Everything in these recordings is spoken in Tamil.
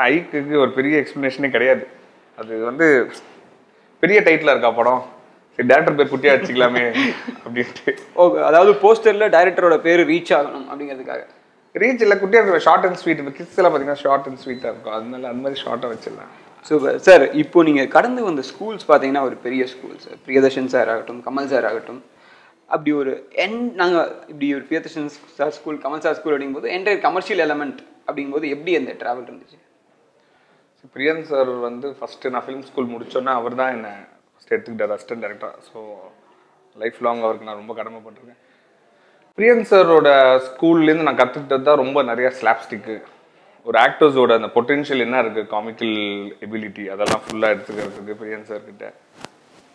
ஐக்கு ஒரு பெரிய எக்ஸ்பிளனேஷனே கிடையாது. அது வந்து பெரிய டைட்டில் இருக்கா படம், சரி டேரக்டர் பேர் குட்டியா வச்சுக்கலாமே அப்படின்ட்டு. ஓகே, அதாவது போஸ்டர்ல டைரக்டரோட பேர் ரீச் ஆகணும் அப்படிங்கிறதுக்காக. ரீச் இல்லை, குட்டியா இருக்கிற ஷார்ட் அண்ட் ஸ்வீட். இப்போ கிட்ஸ் எல்லாம் பார்த்தீங்கன்னா ஷார்ட் அண்ட் ஸ்வீட்டாக இருக்கும், அதனால அந்த மாதிரி ஷார்ட்டாக வச்சிடலாம். Super sir. இப்போ நீங்கள் கடந்து வந்த ஸ்கூல்ஸ் பார்த்தீங்கன்னா ஒரு பெரிய ஸ்கூல்ஸ், பிரியதர்ஷன் சார் ஆகட்டும், கமல் சார் ஆகட்டும், அப்படி ஒரு நாங்கள் இப்படி ஒரு Priyadarshan sir school, Kamal sir school அப்படிங்கும்போது என்டையர் கமர்ஷியல் எலமெண்ட் அப்படிங்கும்போது எப்படி அந்த ட்ராவல் இருந்துச்சு? பிரியன் சார் வந்து ஃபஸ்ட்டு நான் ஃபிலிம் ஸ்கூல் முடித்தோன்னே அவர் தான் என்னை ஃபஸ்ட் எடுத்துக்கிட்டார் அசிஸ்டன்ட் டைரக்டராக. ஸோ லைஃப் லாங் அவருக்கு நான் ரொம்ப கடமைப்பட்டிருக்கேன். பிரியன் சாரோட ஸ்கூல்லேருந்து நான் கற்றுக்கிட்டது தான் ரொம்ப நிறையா ஸ்லாப்ஸ்டிக்கு, ஒரு ஆக்டர்ஸோட அந்த பொட்டென்ஷியல் என்ன இருக்குது, காமிக்கல் எபிலிட்டி, அதெல்லாம் ஃபுல்லாக எடுத்துக்கிறதுக்கு பிரியன் சார்கிட்ட.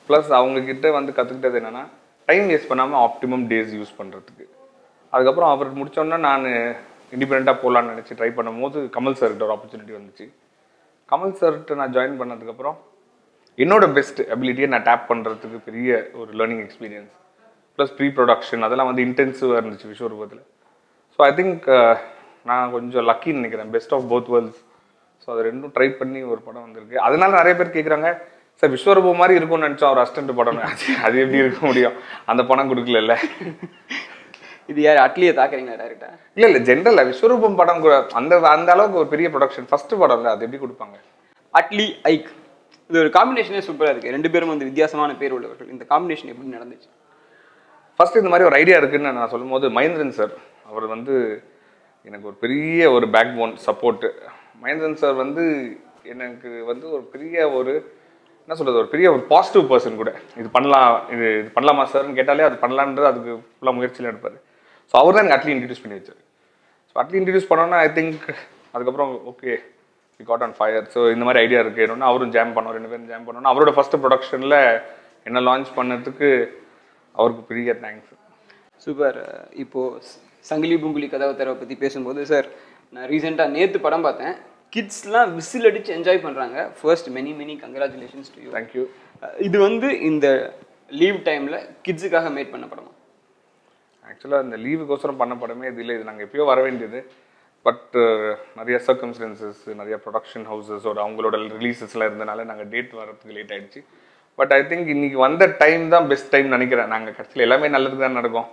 ப்ளஸ் அவங்கக்கிட்ட வந்து கற்றுக்கிட்டது என்னென்னா டைம் வேஸ்ட் பண்ணாமல் ஆப்டிமம் டேஸ் யூஸ் பண்ணுறதுக்கு. அதுக்கப்புறம் அவர் முடித்தோன்னா நான் இண்டிபெண்ட்டாக போகலான்னு நினச்சி ட்ரை பண்ணும்போது கமல் சார்கிட்ட ஒரு ஆப்பர்ச்சுனிட்டி வந்துச்சு. கமல் சார்கிட்ட நான் ஜாயின் பண்ணதுக்கப்புறம் என்னோட பெஸ்ட் அபிலிட்டியை நான் டேப் பண்ணுறதுக்கு பெரிய ஒரு learning experience, plus pre production அதெல்லாம் வந்து இன்டென்சிவாக இருந்துச்சு விஸ்வரூபத்தில். ஸோ ஐ திங்க் நான் கொஞ்சம் லக்கின்னு நினைக்கிறேன், best of both worlds. So அது ரெண்டும் ட்ரை பண்ணி ஒரு படம் வந்திருக்கு. அதனால நிறைய பேர் கேட்குறாங்க, சார் விஸ்வரூபம் மாதிரி இருக்கும்னு நினச்சோம் அவர் அசிஸ்டன்ட் படம், அது எப்படி இருக்க முடியும், அந்த படம் கொடுக்கல. இது யார் அட்லியை தாக்குறீங்களா டேரக்டா? இல்லை ஜென்ரலாக விஸ்வரூபம் படம் அந்த அந்த அளவுக்கு ஒரு பெரிய ப்ரொடக்ஷன் ஃபர்ஸ்ட் படம் இல்லை, அது எப்படி கொடுப்பாங்க? அட்லி ஐக், இது ஒரு காம்பினேஷனே சூப்பராக இருக்குது. ரெண்டு பேரும் வந்து வித்தியாசமான பேர் உள்ளவர்கள். இந்த காம்பினேஷன் எப்படி நடந்துச்சு? ஃபர்ஸ்ட் இந்த மாதிரி ஒரு ஐடியா இருக்குன்னு நான் சொல்லும் போது மகேந்திரன் சார் அவர் வந்து எனக்கு ஒரு பெரிய ஒரு backbone support. Mahendran sir வந்து எனக்கு வந்து ஒரு பெரிய ஒரு என்ன சொல்கிறது, ஒரு பெரிய ஒரு பாசிட்டிவ் பர்சன் கூட. இது பண்ணலாம், இது பண்ணலாமா சார்னு கேட்டாலே அது பண்ணலான்றது அதுக்கு ஃபுல்லாக முயற்சியில் எடுப்பார். ஸோ அவர் தான் எனக்கு அட்லி இன்ட்ரடியூஸ் பண்ணி வச்சார். ஸோ அட்லி இன்ட்ரடியூஸ் பண்ணோன்னா ஐ திங்க் அதுக்கப்புறம் okay we got on fire. So இந்த மாதிரி ஐடியா இருக்குன்னு அவரும் ஜாம் பண்ணோம், ரெண்டு பேரும் ஜாம் பண்ணோன்னா அவரோட ஃபஸ்ட்டு ப்ரொடக்ஷனில் என்ன லான்ச் பண்ணதுக்கு அவருக்கு பெரிய தேங்க்ஸ். சூப்பர். இப்போது சங்கிலி பூங்குலி கதாவத்தரை பற்றி பேசும்போது சார், நான் ரீசெண்டாக நேற்று படம் பார்த்தேன். கிட்ஸ்லாம் விசில் அடித்து என்ஜாய் பண்ணுறாங்க. First many congratulations to you. Thank you. இது வந்து இந்த லீவ் டைமில் கிட்ஸுக்காக மேட் பண்ண படமா? ஆக்சுவலாக இந்த லீவுக்கோசரம் பண்ண படமே இது இல்லை, இது நாங்கள் எப்பயோ வர வேண்டியது. பட் நிறைய சர்க்கம்ஸ்டன்சஸ், நிறைய ப்ரொடக்ஷன் ஹவுசஸோட அவங்களோட ரிலீசஸ்லாம் இருந்தனால நாங்கள் டேட் வரதுக்கு லேட் ஆகிடுச்சு. பட் ஐ திங்க் இன்னைக்கு வந்த டைம் தான் பெஸ்ட் டைம் நினைக்கிறேன். நாங்கள் கடைசியில் எல்லாமே நல்லது தான் நடக்கும்.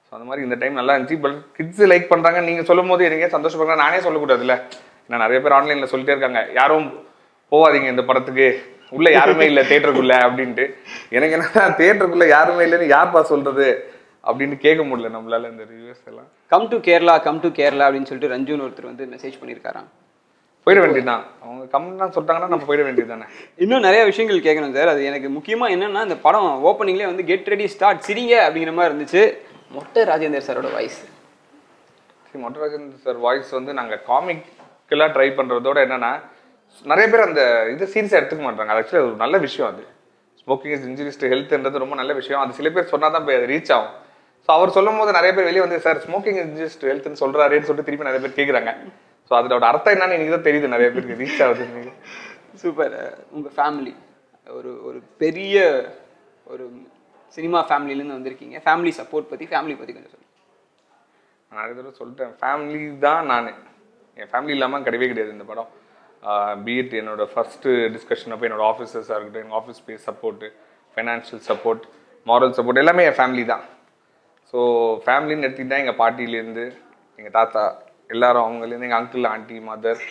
ஸோ அந்த மாதிரி இந்த டைம் நல்லா இருந்துச்சு. பட் கிட்ஸ் லைக் பண்ணுறாங்க, நீங்கள் சொல்லும் போது எனக்கு சந்தோஷப்படுறாங்க. நானே சொல்லக்கூடாதுல்ல, ஏன்னா நிறைய பேர் ஆன்லைனில் சொல்லிட்டே இருக்காங்க, யாரும் போகாதீங்க இந்த படத்துக்கு, உள்ளே யாருமே இல்லை தேட்டருக்குள்ளே அப்படின்ட்டு. எனக்கு என்ன தேட்டருக்குள்ளே யாருமே இல்லைன்னு யார்ப்பா சொல்கிறது அப்படின்னு கேட்க முடியல நம்மளால இந்த ரிவ்யூஸ் எல்லாம். கம் டு கேரளா அப்படின்னு சொல்லிட்டு ரஞ்சுன்னு ஒருத்தர் வந்து மெசேஜ் பண்ணியிருக்காராம். போயிட வேண்டியதுதான், அவங்க கம்மிதான் சொல்லிட்டாங்கன்னா நம்ம போயிட வேண்டியது தானே. இன்னும் நிறைய விஷயங்கள் கேட்கணும் சார். அது எனக்கு முக்கியமாக என்னன்னா, இந்த படம் ஓப்பனிங்லேயே வந்து கெட் ரெடி ஸ்டார்ட் சிரிங்க அப்படிங்கிற மாதிரி இருந்துச்சு. மொட்டை ராஜேந்தர் சாரோட வாய்ஸ். மொட்டை ராஜேந்தர் சார் வாய்ஸ் வந்து நாங்கள் காமிக்கெல்லாம் ட்ரை பண்ணுறதோட என்னன்னா, நிறைய பேர் அந்த இது சீரியஸாக எடுத்துக்க மாட்டாங்க. அது ஆக்சுவலி ஒரு நல்ல விஷயம். அது ஸ்மோக்கிங் இஸ் இன்ஜுரியஸ் டு ஹெல்த்ன்றது ரொம்ப நல்ல விஷயம். அது சில பேர் சொன்னால் தான் போய் அது ரீச் ஆகும். ஸோ அவர் சொல்லும் போது நிறைய பேர் வெளியே வந்து sir smoking is injurious to ஹெல்த்னு சொல்கிறாருன்னு சொல்லிட்டு திருப்பி நிறைய பேர் கேட்குறாங்க. ஸோ அதோட அர்த்தம் என்னன்னு எனக்கு தான் தெரியுது, நிறைய பேருக்கு ரீச் ஆகுது. சூப்பர். உங்கள் ஃபேமிலி ஒரு பெரிய ஒரு சினிமா ஃபேமிலியிலேருந்து வந்திருக்கீங்க. ஃபேமிலி சப்போர்ட் பற்றி, ஃபேமிலி பற்றி கொஞ்சம் சொல்லுங்கள். நான் நிறைய தடவை சொல்லிட்டேன், ஃபேமிலி தான் நான். என் ஃபேமிலி இல்லாமல் கிடையவே கிடையாது இந்த படம். பிஎட் என்னோட ஃபஸ்ட்டு டிஸ்கஷன் அப்போ என்னோட ஆஃபீஸர்ஸாக இருக்கட்டும், எங்கள் office space support, financial support, moral support எல்லாமே என் ஃபேமிலி தான். ஸோ ஃபேமிலின்னு எடுத்துக்கிட்டால் எங்கள் பாட்டிலேருந்து எங்கள் தாத்தா எல்லாரும், அவங்கலேருந்து எங்கள் அங்கிள், ஆண்டி, மதர்,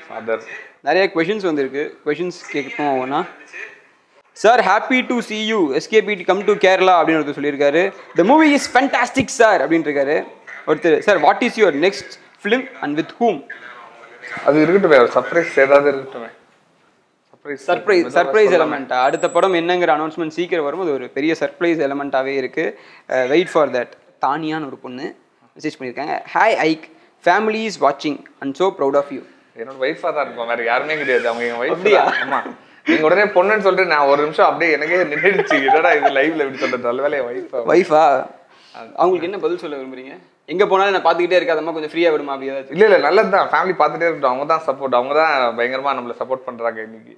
ஃபாதர். நிறைய கொஷின்ஸ் வந்திருக்கு. கொஷின்ஸ் கேட்போம் ஒவ்வொன்றா. Sir, happy to C you, SKB come to Kerala அப்படின்னு ஒருத்தர் சொல்லியிருக்காரு. The movie is fantastic sir அப்படின்ட்டு இருக்காரு ஒருத்தர். Sir, what is your next film and with whom? அது இருக்கட்டும், ஒரு சர்ப்ரைஸ் ஏதாவது இருக்கட்டும். சர்ப்ரைஸ் எலமெண்ட்டா? அடுத்த படம் என்னங்கிற அனௌன்ஸ்மெண்ட் சீக்கிரம் வரும். அது ஒரு பெரிய சர்ப்ரைஸ் எலமெண்ட்டாகவே இருக்குது. Wait for that. தானியான்னு ஒரு பொண்ணு மெசேஜ் பண்ணியிருக்காங்க. ஹாய் ஐக், ஃபேமிலி இஸ் வாட்சிங் and so proud of you. என்னோட ஒய்ஃபாக தான் இருக்கும், வேறு யாருமே கிடையாது. அவங்க எங்கள் ஒய்ஃப். அப்படியா? ஆமாம். நீங்கள் உடனே பொண்ணுன்னு சொல்லிட்டு நான் ஒரு நிமிஷம் அப்படியே எனக்கே நின்றுடுச்சு. என்னடா இது லைவ்ல எப்படி சொல்கிறது? நல்ல வேலையை ஒய்ஃபா. அவங்களுக்கு என்ன பதில் சொல்ல விரும்புறீங்க? எங்கே போனாலும் நான் பார்த்துக்கிட்டே இருக்காதம்மா, கொஞ்சம் ஃப்ரீயாக விடுமா அப்படி ஏதாச்சும்? இல்லை நல்லது தான், ஃபேமிலி பார்த்துட்டே இருக்கட்டும். அவங்க தான் சப்போர்ட், அவங்க தான் பயங்கரமாக நம்மளை சப்போர்ட் பண்ணுறாங்க இன்னைக்கு.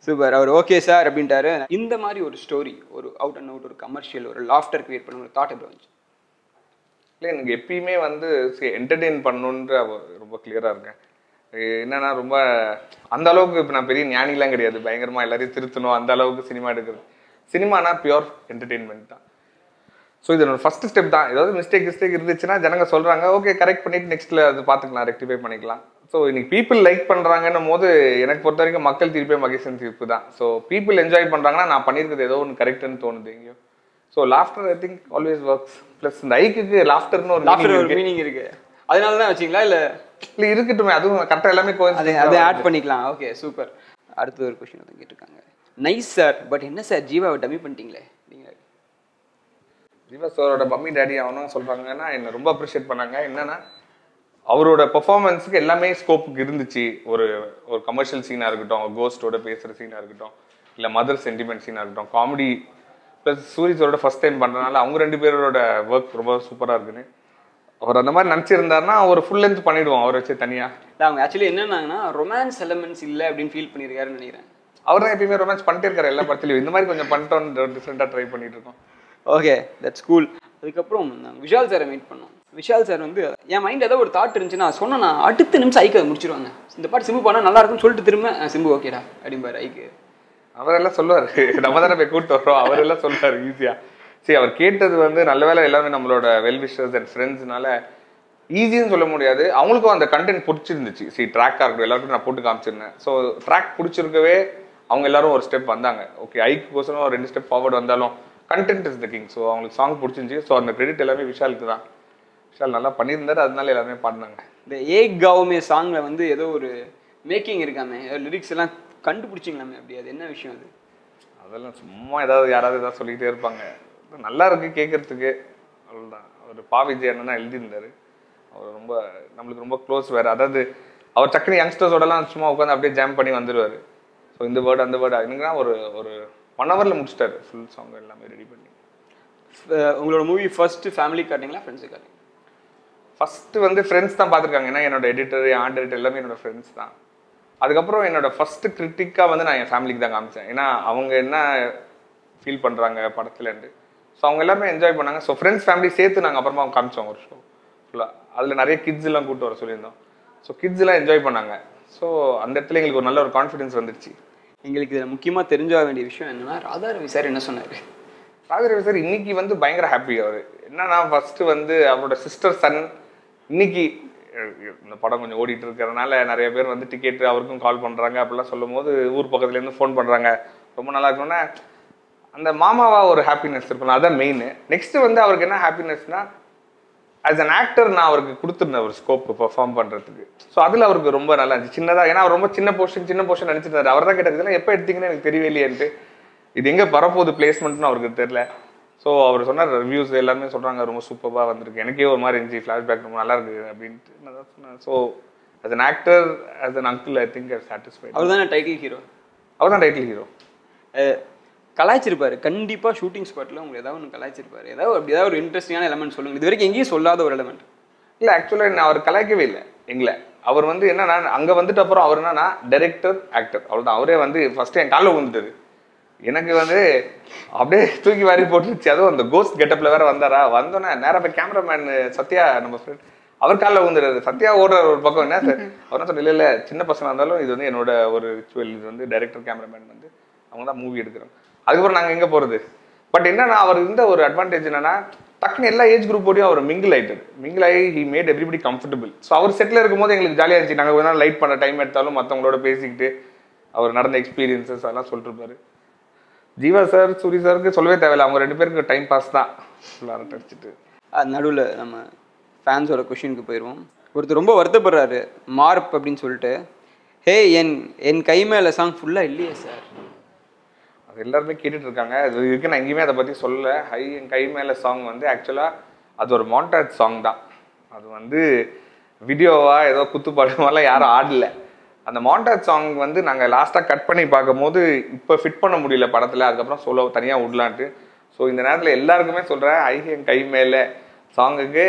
சூப்பர். அவர் ஓகே சார் அப்படின்ட்டாரு. இந்த மாதிரி ஒரு ஸ்டோரி, ஒரு அவுட் அண்ட் அவுட் ஒரு கமர்ஷியல், ஒரு லாஃப்டர் கிரியேட் பண்ண ஒரு தாட் எப்படி வந்துச்சு? இல்லை எனக்கு எப்பயுமே வந்து என்டர்டெயின் பண்ணணுன்ற ரொம்ப கிளியராக இருக்கேன். என்னன்னா ரொம்ப அந்த அளவுக்கு இப்போ நான் பெரிய ஞானிலாம் கிடையாது, பயங்கரமாக எல்லாரையும் திருத்தணும் அந்த அளவுக்கு சினிமா எடுக்கிறது. சினிமானா பியூர் என்டர்டெயின்மெண்ட் தான். ஸோ இது என்னோட ஃபர்ஸ்ட் ஸ்டெப் தான். ஏதாவது மிஸ்டேக் இருந்துச்சுன்னா ஜனங்க சொல்கிறாங்க, ஓகே கரெக்ட் பண்ணிட்டு நெக்ஸ்ட்டில் அது பார்த்துக்கலாம், ரெக்டிஃபை பண்ணிக்கலாம். ஸோ இன்னைக்கு பீப்புள் லைக் பண்ணுறாங்கன்னும் போது எனக்கு பொறுத்த வரைக்கும் மக்கள் தீர்ப்பே மகேசன் தீர்ப்பு தான். ஸோ பீப்புள் என்ஜாய் பண்ணுறாங்கன்னா நான் பண்ணியிருக்கிறது ஏதோ ஒன்று கரெக்டுன்னு தோணுது எங்கேயோ. So laughter I think always works. Plus இந்த ஐக்கு லாஃப்டர்னு ஒரு மீனிங் இருக்கு, அதனால தான் வச்சிங்களா இல்லை இல்லை இருக்கட்டுமே, அதுவும் கரெக்டாக எல்லாமே அதை ஆட் பண்ணிக்கலாம். Okay super. அடுத்த ஒரு கொஸ்டின் வந்து கேட்டிருக்காங்க. நைஸ் சார், பட் என்ன சார் ஜீவாவை டம்மி பண்ணிட்டீங்களே நீங்கள்? ஜீவா சாரோட மம்மி டேடி அவனும் சொல்கிறாங்கன்னா என்னை ரொம்ப அப்ரிஷியேட் பண்ணாங்க. என்னன்னா அவரோட பெர்ஃபார்மன்ஸுக்கு எல்லாமே ஸ்கோப்புக்கு இருந்துச்சு. ஒரு ஒரு கமர்ஷியல் சீனாக இருக்கட்டும், கோஸ்டோட பேசுகிற சீனாக இருக்கட்டும், இல்லை மதர் சென்டிமெண்ட் சீனாக இருக்கட்டும், காமெடி ப்ளஸ் சூரி சாரோட ஃபர்ஸ்ட் டைம் பண்ணுறதுனால அவங்க 2 பேரோட ஒர்க் ரொம்ப சூப்பராக இருக்குன்னு அவர் அந்த மாதிரி நினச்சிருந்தாருன்னா ஒரு ஃபுல் லென்த் பண்ணிவிடுவோம் அவரை வச்சு தனியாக. அவங்க ஆக்சுவலி என்னன்னாங்கன்னா ரொமான்ஸ் எலமெண்ட்ஸ் இல்லை அப்படின்னு ஃபீல் பண்ணியிருக்காருன்னு நினைக்கிறேன். அவர் தான் எப்பயுமே ரொமான்ஸ் பண்ணிட்டே இருக்காரு எல்லா படத்துலையும். இந்த மாதிரி கொஞ்சம் பண்ணிட்டோன்னு டிஃப்ரெண்ட்டாக ட்ரை பண்ணிட்டு இருக்கோம். Okay that's cool. அதுக்கப்புறம் நாங்கள் விஷால் சாரை மீட் பண்ணோம். விஷால் சார் வந்து என் மைண்ட் ஏதோ ஒரு தாட் இருந்துச்சுன்னா சொன்னா அடுத்த நிமிஷம் ஐக்கு அதை முடிச்சிருவாங்க. இந்த பாட்டு சிம்பு பண்ணால் நல்லா இருக்குன்னு சொல்லிட்டு திரும்ப சிம்பு ஓகேடா அப்படிம்பாரு ஐக்கு. அவரெல்லாம் சொல்லுவார், நம்ம தானே போய் கூப்பிட்டு வர்றோம், அவரெல்லாம் சொல்லுவார் ஈஸியாக. சரி அவர் கேட்டது வந்து நல்ல வேலை எல்லாமே நம்மளோட வெல் விஷர்ஸ் அண்ட் ஃப்ரெண்ட்ஸ்னால ஈஸின்னு சொல்ல முடியாது. அவங்களுக்கும் அந்த கண்டென்ட் பிடிச்சிருந்துச்சு. ட்ராக்காக இருக்கட்டும் எல்லாருக்கும் நான் போட்டு காமிச்சிருந்தேன். ஸோ ட்ராக் பிடிச்சிருக்கவே அவங்க எல்லாரும் ஒரு ஸ்டெப் வந்தாங்க. ஓகே ஐக்கு கோசரம் 2 ஸ்டெப் ஃபார்வர்ட் வந்தாலும் content is the king. So அவங்களுக்கு சாங் பிடிச்சிருந்துச்சு. ஸோ அந்த கிரெடிட் எல்லாமே விஷாலுக்கு தான். விஷால் நல்லா பண்ணியிருந்தாரு, அதனால எல்லாருமே பாடினாங்க. இந்த ஏக் கவுமே சாங்கில் வந்து ஏதோ ஒரு மேக்கிங் இருக்காமே, லிரிக்ஸ் எல்லாம் கண்டுபிடிச்சிங்களாமே, அப்படி அது என்ன விஷயம் அது? அதெல்லாம் சும்மா யாராவது ஏதாவது சொல்லிக்கிட்டே இருப்பாங்க. நல்லா இருக்கு கேட்கறதுக்கு, அவ்வளோதான். அவர் பாவிஜய் அண்ணன் தான் எழுதியிருந்தாரு. அவர் ரொம்ப நம்மளுக்கு ரொம்ப க்ளோஸ் வேறு. அதாவது அவர் டக்குனு யங்ஸ்டர்ஸோடலாம் சும்மா உட்காந்து அப்படியே ஜாம் பண்ணி வந்துடுவார். ஸோ இந்த வேர்டு அந்த வேர்டு என்னங்கன்னா ஒரு 1 hourல முடிச்சிட்டாரு ஃபுல் சாங் எல்லாமே ரெடி பண்ணி. உங்களோட மூவி ஃபர்ஸ்ட் ஃபேமிலி காட்டிங்களா ஃப்ரெண்ட்ஸு காட்டிங்க? ஃபர்ஸ்ட் வந்து ஃப்ரெண்ட்ஸ் தான் பார்த்துருக்காங்க. ஏன்னா என்னோட எடிட்டர் ஆர்ட் எடிட்டர் எல்லாமே என்னோட ஃப்ரெண்ட்ஸ் தான். அதுக்கப்புறம் என்னோட ஃபர்ஸ்ட் கிரிட்டிக்காக வந்து நான் என் ஃபேமிலிக்கு தான் காமிச்சேன். ஏன்னா அவங்க என்ன ஃபீல் பண்ணுறாங்க படத்துலேருந்து. ஸோ அவங்க எல்லாமே என்ஜாய் பண்ணாங்க. ஸோ ஃப்ரெண்ட்ஸ் ஃபேமிலி சேர்த்து நாங்கள் அப்புறமா காமிச்சோம் ஒரு ஷோ ஃபுல்லாக. அதில் நிறைய கிட்ஸ் எல்லாம் கூப்பிட்டு வர சொல்லியிருந்தோம். ஸோ கிட்ஸ் எல்லாம் என்ஜாய் பண்ணாங்க. ஸோ அந்த இடத்துல எங்களுக்கு ஒரு நல்ல ஒரு கான்ஃபிடன்ஸ் வந்துடுச்சு. எங்களுக்கு இதில் முக்கியமாக தெரிஞ்ச வேண்டிய விஷயம் என்னன்னா, ராதா ரவி சார் என்ன சொன்னார்? ராதா ரவி சார் இன்னைக்கு வந்து பயங்கர ஹாப்பி. அவர் என்னன்னா ஃபர்ஸ்ட் வந்து அவரோட சிஸ்டர் சன் இன்னைக்கு இந்த படம் கொஞ்சம் ஓடிட்டு இருக்கிறதுனால நிறைய பேர் வந்து டிக்கெட் அவருக்கும் கால் பண்ணுறாங்க. அப்படிலாம் சொல்லும் போது ஊர் பக்கத்துலேருந்து ஃபோன் பண்ணுறாங்க, ரொம்ப நல்லா இருக்கணும்னா அந்த மாமாவா ஒரு ஹாப்பினஸ் இருக்கணும், அதான் மெயின். நெக்ஸ்ட் வந்து அவருக்கு என்ன ஹாப்பினஸ்னா ஆஸ் அன் ஆக்டர் நான் அவருக்கு கொடுத்துருந்தேன் ஒரு ஸ்கோப் பெர்ஃபார்ம் பண்ணுறதுக்கு. ஸோ அதில் அவருக்கு ரொம்ப நல்லா இருந்துச்சு. சின்னதாக, ஏன்னா அவர் ரொம்ப சின்ன போர்ஷன் நினச்சிருந்தாரு. அவர் தான் கேட்டது இதெல்லாம் எப்போ எடுத்தீங்கன்னு எனக்கு தெரியவே இல்லையன்ட்டு, இது எங்கே வரப்போகுது பிளேஸ்மெண்ட்னு அவருக்கு தெரியல. ஸோ அவர் சொன்னார் ரிவ்யூஸ் எல்லாமே சொல்கிறாங்க ரொம்ப சூப்பராக வந்திருக்கு, எனக்கே ஒரு மாதிரி இருந்துச்சு, ஃப்ளாஷ்பேக் ரொம்ப நல்லா இருக்குது அப்படின்ட்டு நான் தான் சொன்னேன். So as an actor, as an uncle, I think I'm satisfied. அவர் தான் டைட்டில் ஹீரோ. அவர் தான் டைட்டில் ஹீரோ. கலாய்ச்சிருப்பாரு கண்டிப்பாக ஷூட்டிங் ஸ்பாட்டில் உங்களுக்கு ஏதாவது ஒன்று கலாய்ச்சிருப்பாரு. ஏதாவது ஒரு இன்ட்ரெஸ்டிங்கான எலமெண்ட் சொல்லுங்கள், இது வரைக்கும் எங்கேயும் சொல்லாத ஒரு எலமெண்ட். இல்லை ஆக்சுவலாக நான் அவர் கலாய்க்கவே இல்லை எங்களை. அவர் வந்து என்னன்னா அங்கே வந்துட்டு அப்புறம் அவர் என்னன்னா டைரக்டர் ஆக்டர் அவ்வளோதான். அவரே வந்து ஃபர்ஸ்ட் என் காலில் விழுந்துட்டாரு. எனக்கு வந்து அப்படியே தூக்கி வாரி போட்டுருச்சு. அதுவும் அந்த கோஸ்ட் கெட்டப்பில் வேற வந்தாரா, வந்தோன்னே நேராக போய் கேமராமேன் சத்யா நம்ம ஃப்ரெண்ட் அவர் காலில் விழுந்துடுறாரு. சத்யா ஓடுற ஒரு பக்கம் என்ன சார் அவர் என்ன சொல்ல, இல்லை சின்ன பசங்க இருந்தாலும் இது வந்து என்னோட ஒரு ரிச்சுவல், இது வந்து டைரக்டர் கேமராமேன் வந்து அவங்க தான் மூவி எடுக்கிறோம். அதுக்கப்புறம் நாங்கள் எங்கே போகிறது. பட் என்னன்னா அவர் இருந்த ஒரு அட்வான்டேஜ் என்னன்னா டக்குன்னு எல்லா ஏஜ் குரூப்போடையும் அவர் மிங்கிள் ஆகிட்டார். மிங்கிள் ஆகி he made everybody comfortable. So அவர் செட்டில் இருக்கும்போது எங்களுக்கு ஜாலியாக இருந்துச்சு. நாங்கள் வேணாலும் லைட் பண்ண டைம் எடுத்தாலும் மற்றவங்களோட பேசிக்கிட்டு அவர் நடந்த எக்ஸ்பீரியன்ஸஸ் அதெல்லாம் சொல்லிருப்பாரு. ஜீவா சார் சூரி சாருக்கு சொல்லவே தேவையில்லை, அவங்க 2 பேருக்கு டைம் பாஸ் தான் ஃபுல்லாக அடிச்சுட்டு. நடுவில் நம்ம ஃபேன்ஸோட கொஷினுக்கு போயிடுவோம். ஒருத்தர் ரொம்ப வருத்தப்படுறாரு மார்ப் அப்படின்னு சொல்லிட்டு, ஹே என் கை மேலே சாங் ஃபுல்லாக இல்லையே சார். அது எல்லாருமே கேட்டுட்டு இருக்காங்க. அது இருக்கு, நான் எங்கேயுமே அதை பற்றி சொல்லலை. என் கை மேலே சாங் வந்து ஆக்சுவலாக அது ஒரு மாண்டாஜ் சாங் தான். அது வந்து வீடியோவா ஏதோ குத்துப்பாடுமாலாம் யாரும் ஆடலை. அந்த மாண்டாஜ் சாங் வந்து நாங்கள் லாஸ்ட்டாக கட் பண்ணி பார்க்கும்போது இப்போ ஃபிட் பண்ண முடியல படத்தில். அதுக்கப்புறம் சோலோ தனியாக விடலான்ட்டு. ஸோ இந்த நேரத்தில் எல்லாருக்குமே சொல்கிறேன், என் கை மேலே சாங்குக்கு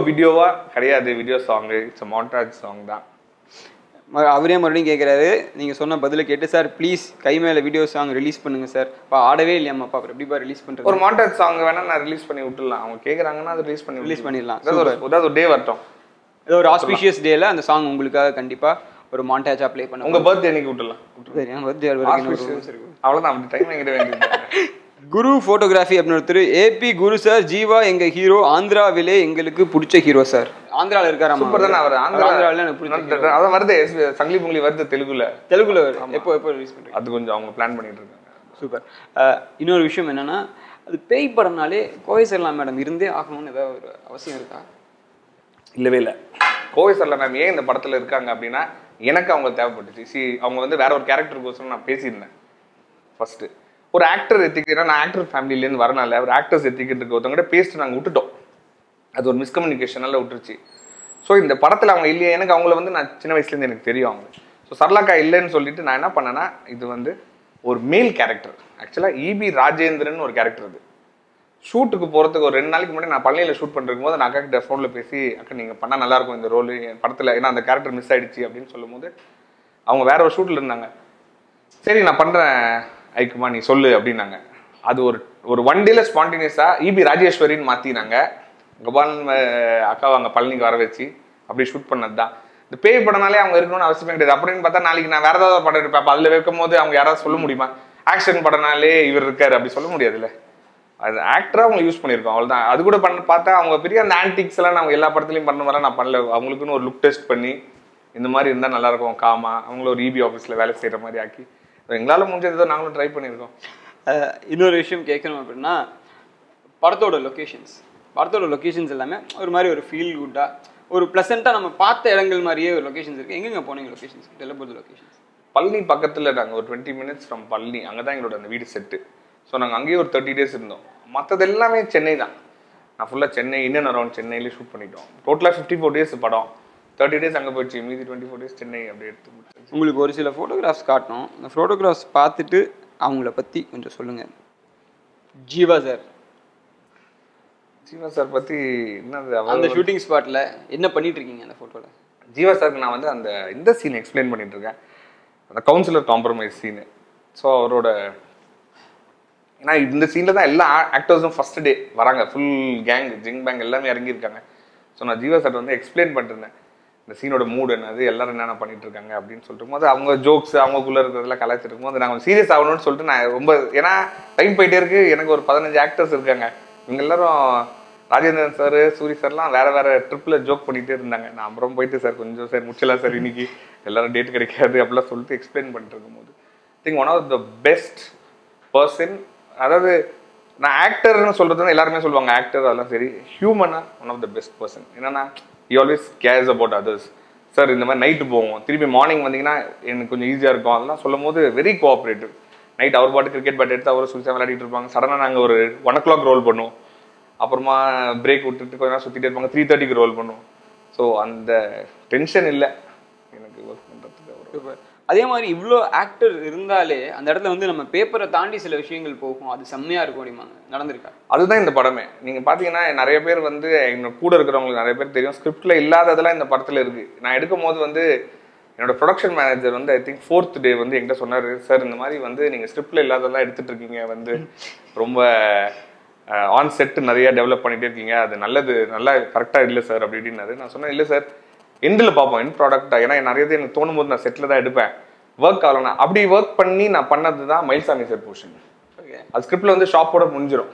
வீடியோவா கிடையாது, video song, it's montage song தான். அவரே மறுபடியும் கேட்குறாரு, நீங்கள் சொன்ன பதிலை கேட்டு, சார் ப்ளீஸ் கை மேலே வீடியோ சாங் ரிலீஸ் பண்ணுங்க சார். இப்போ ஆடவே இல்லையாம்மாப்பா, அப்புறம் எப்படிப்பா ரிலீஸ் பண்ணுறது? ஒரு மாண்டேஜ் சாங் வேணா நான் ரிலீஸ் பண்ணி விட்டுடலாம். அவங்க கேட்குறாங்கன்னா அதை ரிலீஸ் பண்ணிடலாம். ஏதாவது ஒரு டே வரட்டும், ஏதோ ஒரு ஆஸ்பிஷியஸ் டேல அந்த சாங் உங்களுக்காக கண்டிப்பாக ஒரு மாண்டேஜாக ப்ளே பண்ண. உங்கள் பர்த்டே அன்னைக்கு விட்டுடலாம். சரி, என் பர்த்டே அவ்வளோதான், அப்படி டைம் எங்கிட்ட வேண்டியது. குரு ஃபோட்டோகிராஃபி அப்படின்னு ஒருத்தர், ஏபி குரு சார், ஜீவா எங்க ஹீரோ, ஆந்திராவிலே எங்களுக்கு பிடிச்ச ஹீரோ சார். ஆந்திராவில் இருக்காரு. சூப்பர் தானே அவர். ஆந்திராவில் எனக்கு பிடிச்ச அதான் வருது, சங்கிலி பொங்கலி வருது தெலுங்குல. எப்போ ரிலீஸ் பண்ணுறேன்? அது கொஞ்சம் அவங்க பிளான் பண்ணிட்டு இருக்காங்க. சூப்பர். இன்னொரு விஷயம் என்னன்னா, அது பேய் படம்னாலே கோவை சரளா மேடம் இருந்தே ஆகணும்னு ஏதாவது ஒரு அவசியம் இருக்கா? இல்லவே இல்லை. கோவை சரளா மேம் ஏன் இந்த படத்தில் இருக்காங்க அப்படின்னா, எனக்கு அவங்க தேவைப்பட்டுச்சு. அவங்க வந்து வேற ஒரு கேரக்டருக்கோசரம் நான் பேசியிருந்தேன். ஃபர்ஸ்ட் ஒரு ஆக்டர் எத்திக்கிட்டா, நான் ஆக்டர் ஃபேமிலியிலேருந்து வரனால ஒரு ஆக்டர்ஸ் எத்திக்கிட்டு ஒருத்தவங்ககிட்ட பேசிட்டு நாங்கள் விட்டுட்டோம். அது ஒரு மிஸ்கம்யூனிகேஷனால விட்டுருச்சு. ஸோ இந்த படத்தில் அவங்க இல்லையே, எனக்கு அவங்கள வந்து நான் சின்ன வயசுலேருந்து எனக்கு தெரியும் அவங்க. ஸோ சரளாக்கா இல்லைன்னு சொல்லிட்டு நான் என்ன பண்ணேன்னா, இது வந்து ஒரு மேல் கேரக்டர். ஆக்சுவலாக இபி ராஜேந்திரன் ஒரு கேரக்டர். அது ஷூட்டுக்கு போகிறதுக்கு ஒரு 2 நாளைக்கு முன்னாடி நான் பழனியில் ஷூட் பண்ணிருக்கும் போது நான் அக்கா கிட்ட ஃபோனில் பேசி, அக்கா நீங்கள் பண்ணால் நல்லாயிருக்கும் இந்த ரோல் என் படத்தில், ஏன்னா அந்த கேரக்டர் மிஸ் ஆகிடுச்சு அப்படின்னு சொல்லும் போது அவங்க வேற ஒரு ஷூட்டில் இருந்தாங்க. சரி நான் பண்ணுறேன் ஐக்குமா, நீ சொல்லு அப்படின்னாங்க. அது ஒரு 1 டேல ஸ்பான்டேனியஸாக இபி ராஜேஸ்வரின்னு மாற்றினாங்க. கபால் அக்காவை அங்கே பழனிக்கு வர வச்சு அப்படி ஷூட் பண்ணது தான். இந்த பேய் படம்னாலே அவங்க இருக்கணும்னு அவசியமே கிடையாது. அப்படின்னு பார்த்தா நாளைக்கு நான் வேற ஏதாவது படம் இருப்பேன், அதில் வைக்கும் போது அவங்க யாராவது சொல்ல முடியுமா? ஆக்ஷன் படம்னாலே இவர் இருக்காரு அப்படி சொல்ல முடியாதுல்ல. அது ஆக்டராக அவங்க யூஸ் பண்ணியிருக்கோம், அவ்வளோதான். அது கூட பார்த்தா அவங்க பெரிய அந்த ஆன்டிக்ஸ் எல்லாம் நம்ம எல்லா படத்துலையும் பண்ண மாதிரி நான் பண்ணல. அவங்களுக்குன்னு ஒரு லுக் டெஸ்ட் பண்ணி இந்த மாதிரி இருந்தால் நல்லாயிருக்கும் காமா, அவங்கள ஒரு இபி ஆஃபீஸில் வேலை செய்கிற மாதிரி ஆக்கி எங்களால் முடிஞ்சது ஏதோ நாங்களும் ட்ரை பண்ணியிருக்கோம். இன்னொரு விஷயம் கேட்கணும் அப்படின்னா, படத்தோட லொக்கேஷன்ஸ் எல்லாமே ஒரு மாதிரி ஒரு ஃபீல் குட்டாக, ஒரு ப்ளசண்ட்டாக நம்ம பார்த்த இடங்கள் மாதிரியே ஒரு லொக்கேஷன்ஸ் இருக்குது. எங்கெங்க போனீங்க லொக்கேஷன்ஸ்? டெல்லபோர்ட் லொக்கேஷன்ஸ் பழனி பக்கத்தில். நாங்கள் ஒரு 20 minutes ஃப்ரம் பழனி, அங்கே தான் எங்களோட அந்த வீடு செட்டு. ஸோ நாங்கள் அங்கேயே ஒரு 30 days இருந்தோம். மற்றது எல்லாமே சென்னை தான். நான் ஃபுல்லாக சென்னை, இன்னும் அரௌண்ட் சென்னையிலே ஷூட் பண்ணிட்டோம். டோட்டலாக 54 days படம். 30 days அங்கே போயிடுச்சு, மீதி 24 days சென்னை அப்படியே எடுத்து முடிச்சு. உங்களுக்கு ஒரு சில ஃபோட்டோகிராஃப்ஸ் காட்டணும். அந்த ஃபோட்டோகிராஃப்ஸ் பார்த்துட்டு அவங்கள பற்றி கொஞ்சம் சொல்லுங்கள். ஜீவா சார் பற்றி என்னது, அந்த ஷூட்டிங் ஸ்பாட்டில் என்ன பண்ணிட்டு இருக்கீங்க அந்த ஃபோட்டோவில்? ஜீவா சாருக்கு நான் வந்து இந்த சீன் எக்ஸ்பிளைன் பண்ணிட்டு இருக்கேன், அந்த கவுன்சிலர் காம்ப்ரமைஸ் சீனு. ஸோ அவரோட, ஏன்னா இந்த சீனில் தான் எல்லா ஆக்டர்ஸும் ஃபர்ஸ்ட் டே வராங்க, ஃபுல் கேங் ஜிங் பேங் எல்லாமே இறங்கியிருக்காங்க. ஸோ நான் ஜீவா சார் வந்து எக்ஸ்பிளைன் பண்ணிருந்தேன் இந்த சீனோட மூடு என்னது, எல்லாரும் என்னென்ன பண்ணிட்டு இருக்காங்க அப்படின்னு சொல்லிட்டு போது அவங்க ஜோக்ஸ் அவங்களுக்குள்ள இருக்கிறதெல்லாம் கலாச்சிட்டு இருக்கும்போது நாங்கள் சீரியஸ் ஆகணும்னு சொல்லிட்டு நான் ரொம்ப, ஏன்னா டைம் போயிட்டே இருக்கு, எனக்கு ஒரு 15 ஆக்டர்ஸ் இருக்காங்க. இவங்க எல்லாரும் ராஜேந்திரன் சார், சூரி சார்லாம் வேற வேற ட்ரிப்பில் ஜோக் பண்ணிகிட்டே இருந்தாங்க. நான் அப்புறம் போயிட்டு சார் கொஞ்சம் சார் முடிச்சலாம் சார் இன்னைக்கு எல்லாரும் டேட் கிடைக்காது அப்படிலாம் சொல்லிட்டு எக்ஸ்பிளைன் பண்ணிட்டு இருக்கும்போது think one of the best person. அதாவது நான் ஆக்டர்னு சொல்றது எல்லாருமே சொல்லுவாங்க ஆக்டர், அதெல்லாம் சரி, ஹியூமனா one of the best person. என்னன்னா he always cares about others. Sir இந்த மாதிரி நைட்டு போவோம், திருப்பி மார்னிங் வந்தீங்கன்னா எனக்கு கொஞ்சம் ஈஸியாக இருக்கும், அதெல்லாம் சொல்லும் போது வெரி கோஆப்ரேட்டிவ். நைட் அவர் பாட்டு கிரிக்கெட் பேட் எடுத்து அவரை சுற்றி விளையாடிட்டு இருப்பாங்க. சடனாக நாங்கள் ஒரு 1 o'clock ரோல் பண்ணுவோம், அப்புறமா பிரேக் விட்டுட்டு கொஞ்ச நேரம் சுற்றிட்டே இருப்பாங்க, 3:30க்கு ரோல் பண்ணுவோம். ஸோ அந்த டென்ஷன் இல்லை எனக்கு ஒர்க் பண்ணுறதுக்கு. அதே மாதிரி இவ்வளோ ஆக்டர் இருந்தாலே அந்த இடத்துல வந்து நம்ம பேப்பரை தாண்டி சில விஷயங்கள் போகும், அது செம்மையா இருக்கும் அப்படிமாங்க. நடந்திருக்கா? அதுதான் இந்த படமே. நீங்க பாத்தீங்கன்னா நிறைய பேர் வந்து என்னோட கூட இருக்கிறவங்களுக்கு நிறைய பேர் தெரியும், ஸ்கிரிப்ட்ல இல்லாததெல்லாம் இந்த படத்துல இருக்கு. நான் எடுக்கும் போது வந்து என்னோட ப்ரொடக்ஷன் மேனேஜர் வந்து ஐ திங்க் 4th day வந்து என்கிட்ட சொன்னாரு, சார் இந்த மாதிரி வந்து நீங்க ஸ்கிரிப்ட்ல இல்லாததெல்லாம் எடுத்துட்டு இருக்கீங்க, வந்து ரொம்ப ஆன் செட் நிறைய டெவலப் பண்ணிட்டே இருக்கீங்க, அது நல்லது, நல்லா கரெக்டா இல்லை சார் அப்படி இப்படின்னாரு. நான் சொன்னேன் இல்லை சார், எண்டில் பார்ப்போம் எண்ட் ப்ராடக்டா, ஏன்னா நிறைய எனக்கு தோணும் போது நான் செட்டில் தான் எடுப்பேன், ஒர்க் ஆகலன்னா அப்படி ஒர்க் பண்ணி நான் பண்ணது தான் மயில்சாமி சார் போர்ஷன். அது ஸ்கிரிப்ட்ல வந்து ஷாப்போட முடிஞ்சிடும்.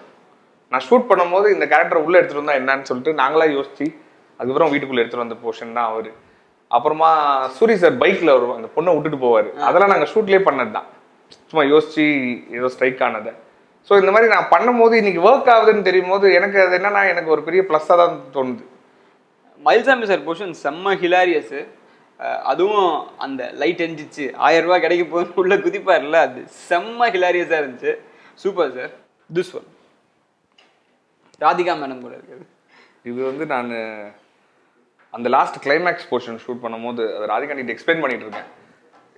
நான் ஷூட் பண்ணும்போது இந்த கேரக்டர் உள்ள எடுத்துட்டு வந்தா என்னன்னு சொல்லிட்டு நாங்களா யோசிச்சு அதுக்கப்புறம் வீட்டுக்குள்ள எடுத்துட்டு வந்த போர்ஷன் தான் அவரு. அப்புறமா சூரி சார் பைக்ல வருவோம், அந்த பொண்ணை விட்டுட்டு போவாரு, அதெல்லாம் நாங்கள் ஷூட்லேயே பண்ணது தான், சும்மா யோசிச்சு ஏதோ ஸ்ட்ரைக் ஆனதை. ஸோ இந்த மாதிரி நான் பண்ணும்போது இன்னைக்கு ஒர்க் ஆகுதுன்னு தெரியும் போது எனக்கு அது என்னன்னா எனக்கு ஒரு பெரிய ப்ளஸ்ஸாக தான் தோணுது. மயில்சாமி சார் போர்ஷன் செம்ம ஹிலாரியஸ். அதுவும் அந்த லைட் எரிஞ்சிச்சு 1000 ரூபாய் கிடைக்க போது உள்ள குதிப்பார்ல, அது செம்ம ஹிலாரியஸா இருந்துச்சு. Super sir. This one Radhika madam கூட இருக்குது. இது வந்து நான் அந்த லாஸ்ட் கிளைமேக்ஸ் போர்ஷன் ஷூட் பண்ணும்போது அது ராதிகா கிட்ட எக்ஸ்பிளைன் பண்ணிட்டு இருக்கேன்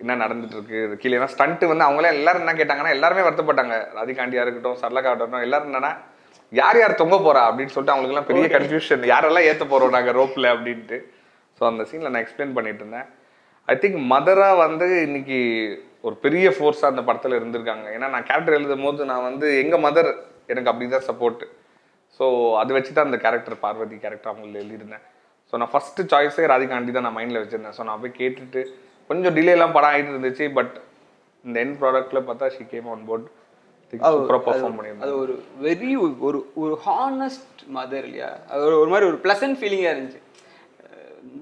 என்ன நடந்துட்டு இருக்கு கீழே. ஏன்னா ஸ்டண்ட் வந்து அவங்களே எல்லாரும் என்ன கேட்டாங்கன்னா எல்லாருமே வருத்தப்பட்டாங்க, ராதிகாண்டியா இருக்கட்டும் சரளக்கா இருக்கட்டும், எல்லாரும் என்னன்னா யார் யார் தொங்க போறா அப்படின்னு சொல்லிட்டு அவங்களுக்கு எல்லாம் பெரிய கன்ஃபியூஷன், யாரெல்லாம் ஏற்ற போறோம் நாங்கள் ரோப்ல அப்படின்ட்டு. ஸோ அந்த சீனில் நான் எக்ஸ்பிளைன் பண்ணிட்டு இருந்தேன். ஐ திங்க் மதரா வந்து இன்னைக்கு ஒரு பெரிய ஃபோர்ஸாக அந்த படத்தில் இருந்திருக்காங்க. ஏன்னா நான் கேரக்டர் எழுதும் போது நான் வந்து எங்கள் மதர் எனக்கு அப்படி தான் சப்போர்ட். ஸோ அதை வச்சு தான் அந்த கேரக்டர் பார்வதி கேரக்டர் அவங்களை எழுதியிருந்தேன். ஸோ நான் ஃபஸ்ட்டு சாய்ஸே ராதிகா ஆண்டி தான் நான் மைண்டில் வச்சுருந்தேன். ஸோ நான் போய் கேட்டுட்டு கொஞ்சம் டிலேலாம் படம் ஆகிட்டு இருந்துச்சு. பட் இந்த எண்ட் ப்ராடக்ட்டில் பார்த்தா ஷி கேம் ஆன் போர்ட். சூப்பராக பர்ஃபார்ம் பண்ணியிருந்தேன். அது ஒரு வெரி ஒரு ஹானஸ்ட் மதர் இல்லையா? அது ஒரு மாதிரி ஒரு ப்ளசன்ட் ஃபீலிங்காக இருந்துச்சு.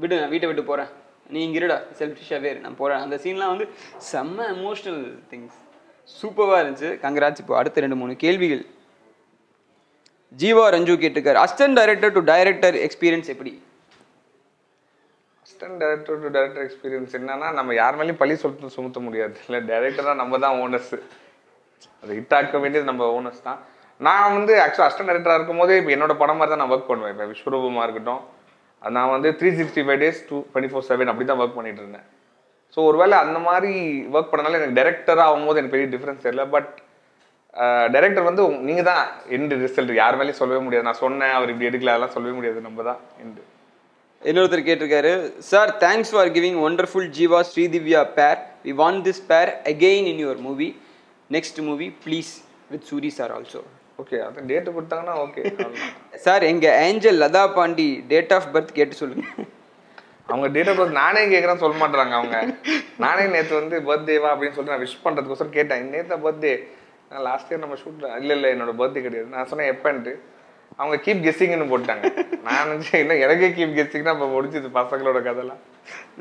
விடு, நான் வீட்டை விட்டு போகிறேன், நீ இங்கே இருடா, செல்ஃபிஷாகவே இரு, நான் போகிறேன். அந்த சீன்லாம் வந்து செம்ம எமோஷ்னல் திங்ஸ், சூப்பராக இருந்துச்சு. கங்க்ராட்ஸ். இப்போ அடுத்த 2-3 கேள்விகள். ஜீவா ரஞ்சு கேட்டிருக்காரு, assistant director to director experience எப்படி? Assistant director to director experience என்னன்னா, நம்ம யார் மேலேயும் பழி சொல்லிட்டு சுமத்த முடியாது இல்லை. டைரக்டராக நம்ம தான் ஓனர்ஸ். அது ஹிட் ஆக்க வேண்டியது நம்ம ஓனர்ஸ் தான். நான் வந்து ஆக்சுவலாக அசிஸ்டன்ட் டைரக்டராக இருக்கும் போதே இப்போ என்னோட படம் மாதிரி தான் நான் ஒர்க் பண்ணுவேன். இப்போ விஸ்வரூபமாக இருக்கட்டும், அது நான் வந்து 365 days 24/7 அப்படி தான் ஒர்க் பண்ணிட்டு இருந்தேன். ஸோ ஒருவேளை அந்த மாதிரி ஒர்க் பண்ணனால எனக்கு டைரக்டராக ஆகும்போது எனக்கு பெரிய டிஃப்ரென்ஸ் தெரியல. பட் டைரக்டர் வந்து நீங்கள் தான் எண்டு ரிசல்ட், யார் மேலேயும் சொல்லவே முடியாது. நான் சொன்னேன் அவர் இப்படி எடுக்கல, அதெல்லாம் சொல்லவே முடியாது, நம்ம தான் எண்டு. இன்னொருத்தர் கேட்டிருக்காரு, sir thanks for giving wonderful Jeeva Sridivya pair. We want this pair again in your movie. Next movie please with Soori sir also. Okay, அது டேட்டு கொடுத்தாங்கன்னா ஓகே. சார் எங்கள் angel Latha Pandi date of birth கேட்டு சொல்லுங்க. அவங்க டேட் ஆஃப் பர்த் நானே கேட்குறேன்னு சொல்ல மாட்டாங்க அவங்க. நானே நேற்று வந்து பர்த்டேவா அப்படின்னு சொல்லிட்டு நான் விஷ் பண்ணுறதுக்கோசரம் கேட்டேன். நேற்று பர்த்டே, நான் லாஸ்ட் இயர் நம்ம ஷூட்டில் இல்லை என்னோட பர்த்டே கிடையாது. நான் சொன்னேன் எப்பன்ட்டு, அவங்க கீப் கெஸ்ஸிங்னு போட்டாங்க. நான் நினச்சேன் இன்னும் எனக்கே கீப் கெஸ்ஸிங்னா நம்ம முடிஞ்சது பசங்களோட கதைலாம்.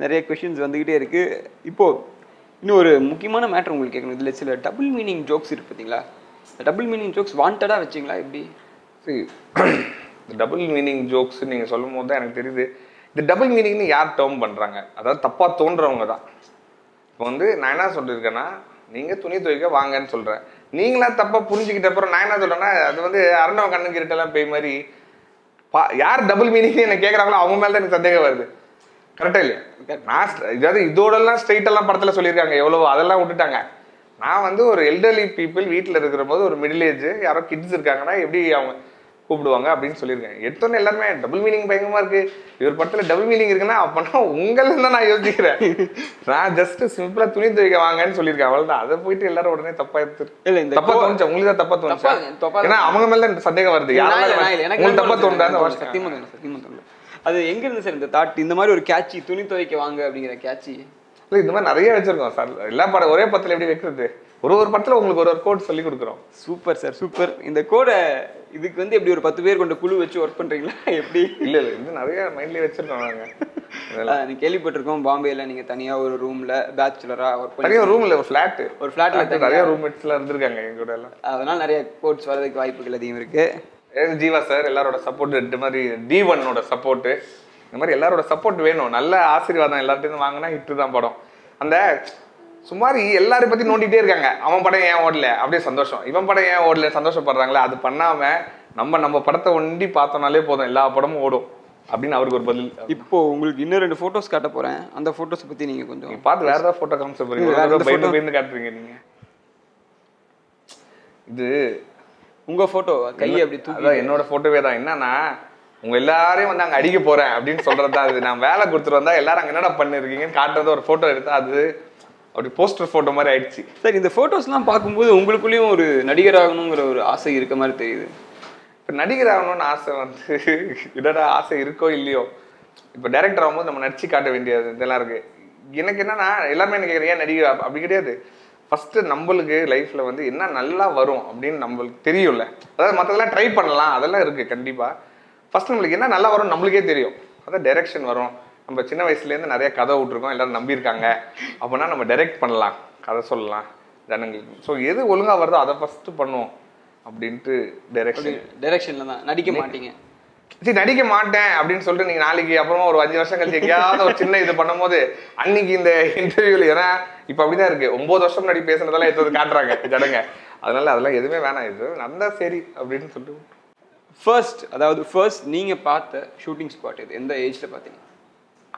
நிறைய கொஷின்ஸ் வந்துக்கிட்டே இருக்குது. இப்போது இன்னும் ஒரு முக்கியமான மேட்ரு உங்களுக்கு கேட்கணும். இதில் சில டபுள் மீனிங் ஜோக்ஸ் இருக்கு பார்த்தீங்களா? டபுள் மீனிங் ஜோக்ஸ் வாண்டடாக வச்சிங்களா எப்படி? சரி, இந்த டபுள் மீனிங் ஜோக்ஸ் நீங்கள் சொல்லும் போது தான் எனக்கு தெரியுது இந்த டபுள் மீனிங்னு யார் டேர்ம் பண்ணுறாங்க. அதாவது தப்பாக தோன்றவங்க தான். இப்போ வந்து நான் என்ன சொல்லியிருக்கேன்னா, நீங்கள் துணி துவைக்க வாங்கன்னு சொல்கிறேன், நீங்களா தப்பாக புரிஞ்சுக்கிட்ட அப்புறம் நான் என்ன சொல்கிறேன்னா, அது வந்து அரண்டவன் கண்ணுக்கு இருட்டெல்லாம் பேய் மாதிரி யார் டபுள் மீனிங்னு என்ன கேட்குறாங்களோ அவங்க மேலே தான் எனக்கு சந்தேகம் வருது. கரெக்டாக இல்லையா? நான் இதாவது இதோடலாம் ஸ்ட்ரெயிட்டெல்லாம் படத்தில் சொல்லியிருக்காங்க எவ்வளோ, அதெல்லாம் விட்டுட்டாங்க. நான் வந்து ஒரு எல்டர்லி பீப்புள் வீட்டில் இருக்கிற போது ஒரு மிடில் ஏஜ் யாரோ கிட்ஸ் இருக்காங்கன்னா எப்படி அவங்க கூப்பிடுவாங்க அப்படின்னு சொல்லியிருக்காங்க. எடுத்தோன்னே எல்லாருமே டபுள் மீனிங் பயங்கரமாக இருக்குது, இவர் படத்தில் டபுள் மீனிங் இருக்குன்னா அப்போனா உங்களை தான் நான் யோசிக்கிறேன். நான் ஜஸ்ட் சிம்பிளாக துணி துவைக்க வாங்கன்னு சொல்லியிருக்கேன், அவ்வளோதான். அதை போயிட்டு எல்லாரும் உடனே தப்பாக எடுத்துரு. இல்லை, இந்த தப்பாக தோணுச்சா உங்களுக்கு? தான் தப்பாக தோணுச்சா? ஏன்னா அவங்க மேலே தான் சந்தேகம் வருது. யாரும் தப்பாக தோணுறாங்க. சத்தியமாக அது எங்க இருந்து சார் இந்த தாட், இந்த மாதிரி ஒரு கேட்சி துணி துவைக்க வாங்க அப்படிங்கிற கேட்சி? இல்லை, இந்த மாதிரி நிறைய வச்சிருக்கோம் சார். எல்லா படம் ஒரே படத்தில் எப்படி வைக்கிறது, ஒரு படத்தில் உங்களுக்கு ஒரு கோட் சொல்லி கொடுக்குறோம். Super sir, super. இந்த கோடை இதுக்கு வந்து எப்படி ஒரு 10 பேர் கொண்ட குழு வச்சு ஒர்க் பண்ணுறீங்களா எப்படி? இல்லை இது நிறைய மைண்ட்லேயே வச்சிருக்கோம் நாங்கள். நீங்கள் கேள்விப்பட்டிருக்கோம், பாம்பேயில் நீங்கள் தனியாக ஒரு ரூமில் பேச்சுலராக ஒர்க் பண்ணி, தனியாக ரூமில் ஒரு ஃப்ளாட்டில் நிறைய ரூம்மேட்ஸ்லாம் இருந்திருக்காங்க எங்கூட எல்லாம். அதனால் நிறைய கோட்ஸ் வரதுக்கு வாய்ப்புகள் அதிகம் இருக்குது. ஜீவா சார் எல்லாரோட சப்போர்ட், இந்த மாதிரி D1ஓட சப்போர்ட்டு, இந்த மாதிரி எல்லாரோட சப்போர்ட் வேணும். நல்ல ஆசீர்வாதம் எல்லார்ட்டையும் வாங்கினா ஹிட்டு தான் படம். அந்த சுமாரி எல்லாரையும் பற்றி நோண்டிகிட்டே இருக்காங்க, அவன் படம் ஏன் ஓடல அப்படியே சந்தோஷம், இவன் படம் ஏன் ஓடல சந்தோஷப்படுறாங்களே. அது பண்ணாமல் நம்ம படத்தை ஒண்டி பார்த்தோம்னாலே போதும், எல்லா படமும் ஓடும் அப்படின்னு அவருக்கு ஒரு பதில். இப்போ உங்களுக்கு இன்னும் 2 ஃபோட்டோஸ் காட்ட போகிறேன். அந்த ஃபோட்டோஸை பற்றி நீங்கள் கொஞ்சம் பார்த்து வேறு ஏதாவது ஃபோட்டோ காமிச்ச போகிறீங்க, பயந்து காட்டுறீங்க நீங்கள். இது உங்க போட்டோ கையை அப்படி தூக்கி, என்னோட போட்டோவே தான். என்னன்னா, உங்க எல்லாரையும் வந்து அங்க அடிக்க போறேன் அப்படின்னு சொல்றதா. அது நான் வேலை கொடுத்துட்டு வந்தா எல்லாரும் அங்க என்னடா பண்ணிருக்கீங்கன்னு காட்டுறது ஒரு போட்டோ எடுத்தா அது அப்படி போஸ்டர் போட்டோ மாதிரி ஆயிடுச்சு. சார் இந்த போட்டோஸ்லாம் பார்க்கும்போது உங்களுக்குள்ளேயும் ஒரு நடிகர் ஆகணுங்கிற ஒரு ஆசை இருக்க மாதிரி தெரியுது. இப்போ நடிகர் ஆகணும்னு ஆசை வந்து என்னடா ஆசை இருக்கோ இல்லையோ, இப்போ டைரக்டர் ஆகும்போது நம்ம நடிச்சு காட்ட வேண்டியது இதெல்லாம் இருக்கு. எனக்கு என்னன்னா, எல்லாருமே என்ன கேட்குறேன் ஏன் நடிகர் அப்படி கிடையாது. ஃபஸ்ட்டு நம்மளுக்கு லைஃப்பில் வந்து என்ன நல்லா வரும் அப்படின்னு நம்மளுக்கு தெரியும்ல. அதாவது மற்றதெல்லாம் ட்ரை பண்ணலாம், அதெல்லாம் இருக்குது கண்டிப்பாக. ஃபஸ்ட் நம்மளுக்கு என்ன நல்லா வரும் நம்மளுக்கே தெரியும். அதான் டைரக்ஷன் வரும். நம்ம சின்ன வயசுலேருந்து நிறைய கதை விட்ருக்கோம், எல்லோரும் நம்பியிருக்காங்க. அப்படின்னா நம்ம டைரக்ட் பண்ணலாம், கதை சொல்லலாம் ஜனங்களுக்கு. ஸோ எது ஒழுங்காக வருதோ அதை ஃபஸ்ட்டு பண்ணுவோம் அப்படின்ட்டு டைரக்ஷனில் தான் நடிக்க மாட்டீங்க. சரி, நடிக்க மாட்டேன் அப்படின்னு சொல்லிட்டு நீங்கள் நாளைக்கு அப்புறமா ஒரு 5 வருஷம் கழிச்சு எங்கேயாவது ஒரு சின்ன இது பண்ணும்போது அன்னைக்கு இந்த இன்டர்வியூவில், ஏன்னா இப்போ அப்படிதான் இருக்குது, 9 வருஷம் முன்னாடி பேசுனதெல்லாம் எடுத்து காட்டுறாங்க ஜனங்க. அதனால அதெல்லாம் எதுவுமே வேணாம், இது நடந்தா சரி அப்படின்னு சொல்லிட்டு. ஃபர்ஸ்ட் நீங்கள் பார்த்த ஷூட்டிங் ஸ்பாட் இது எந்த ஏஜில் பார்த்தீங்க?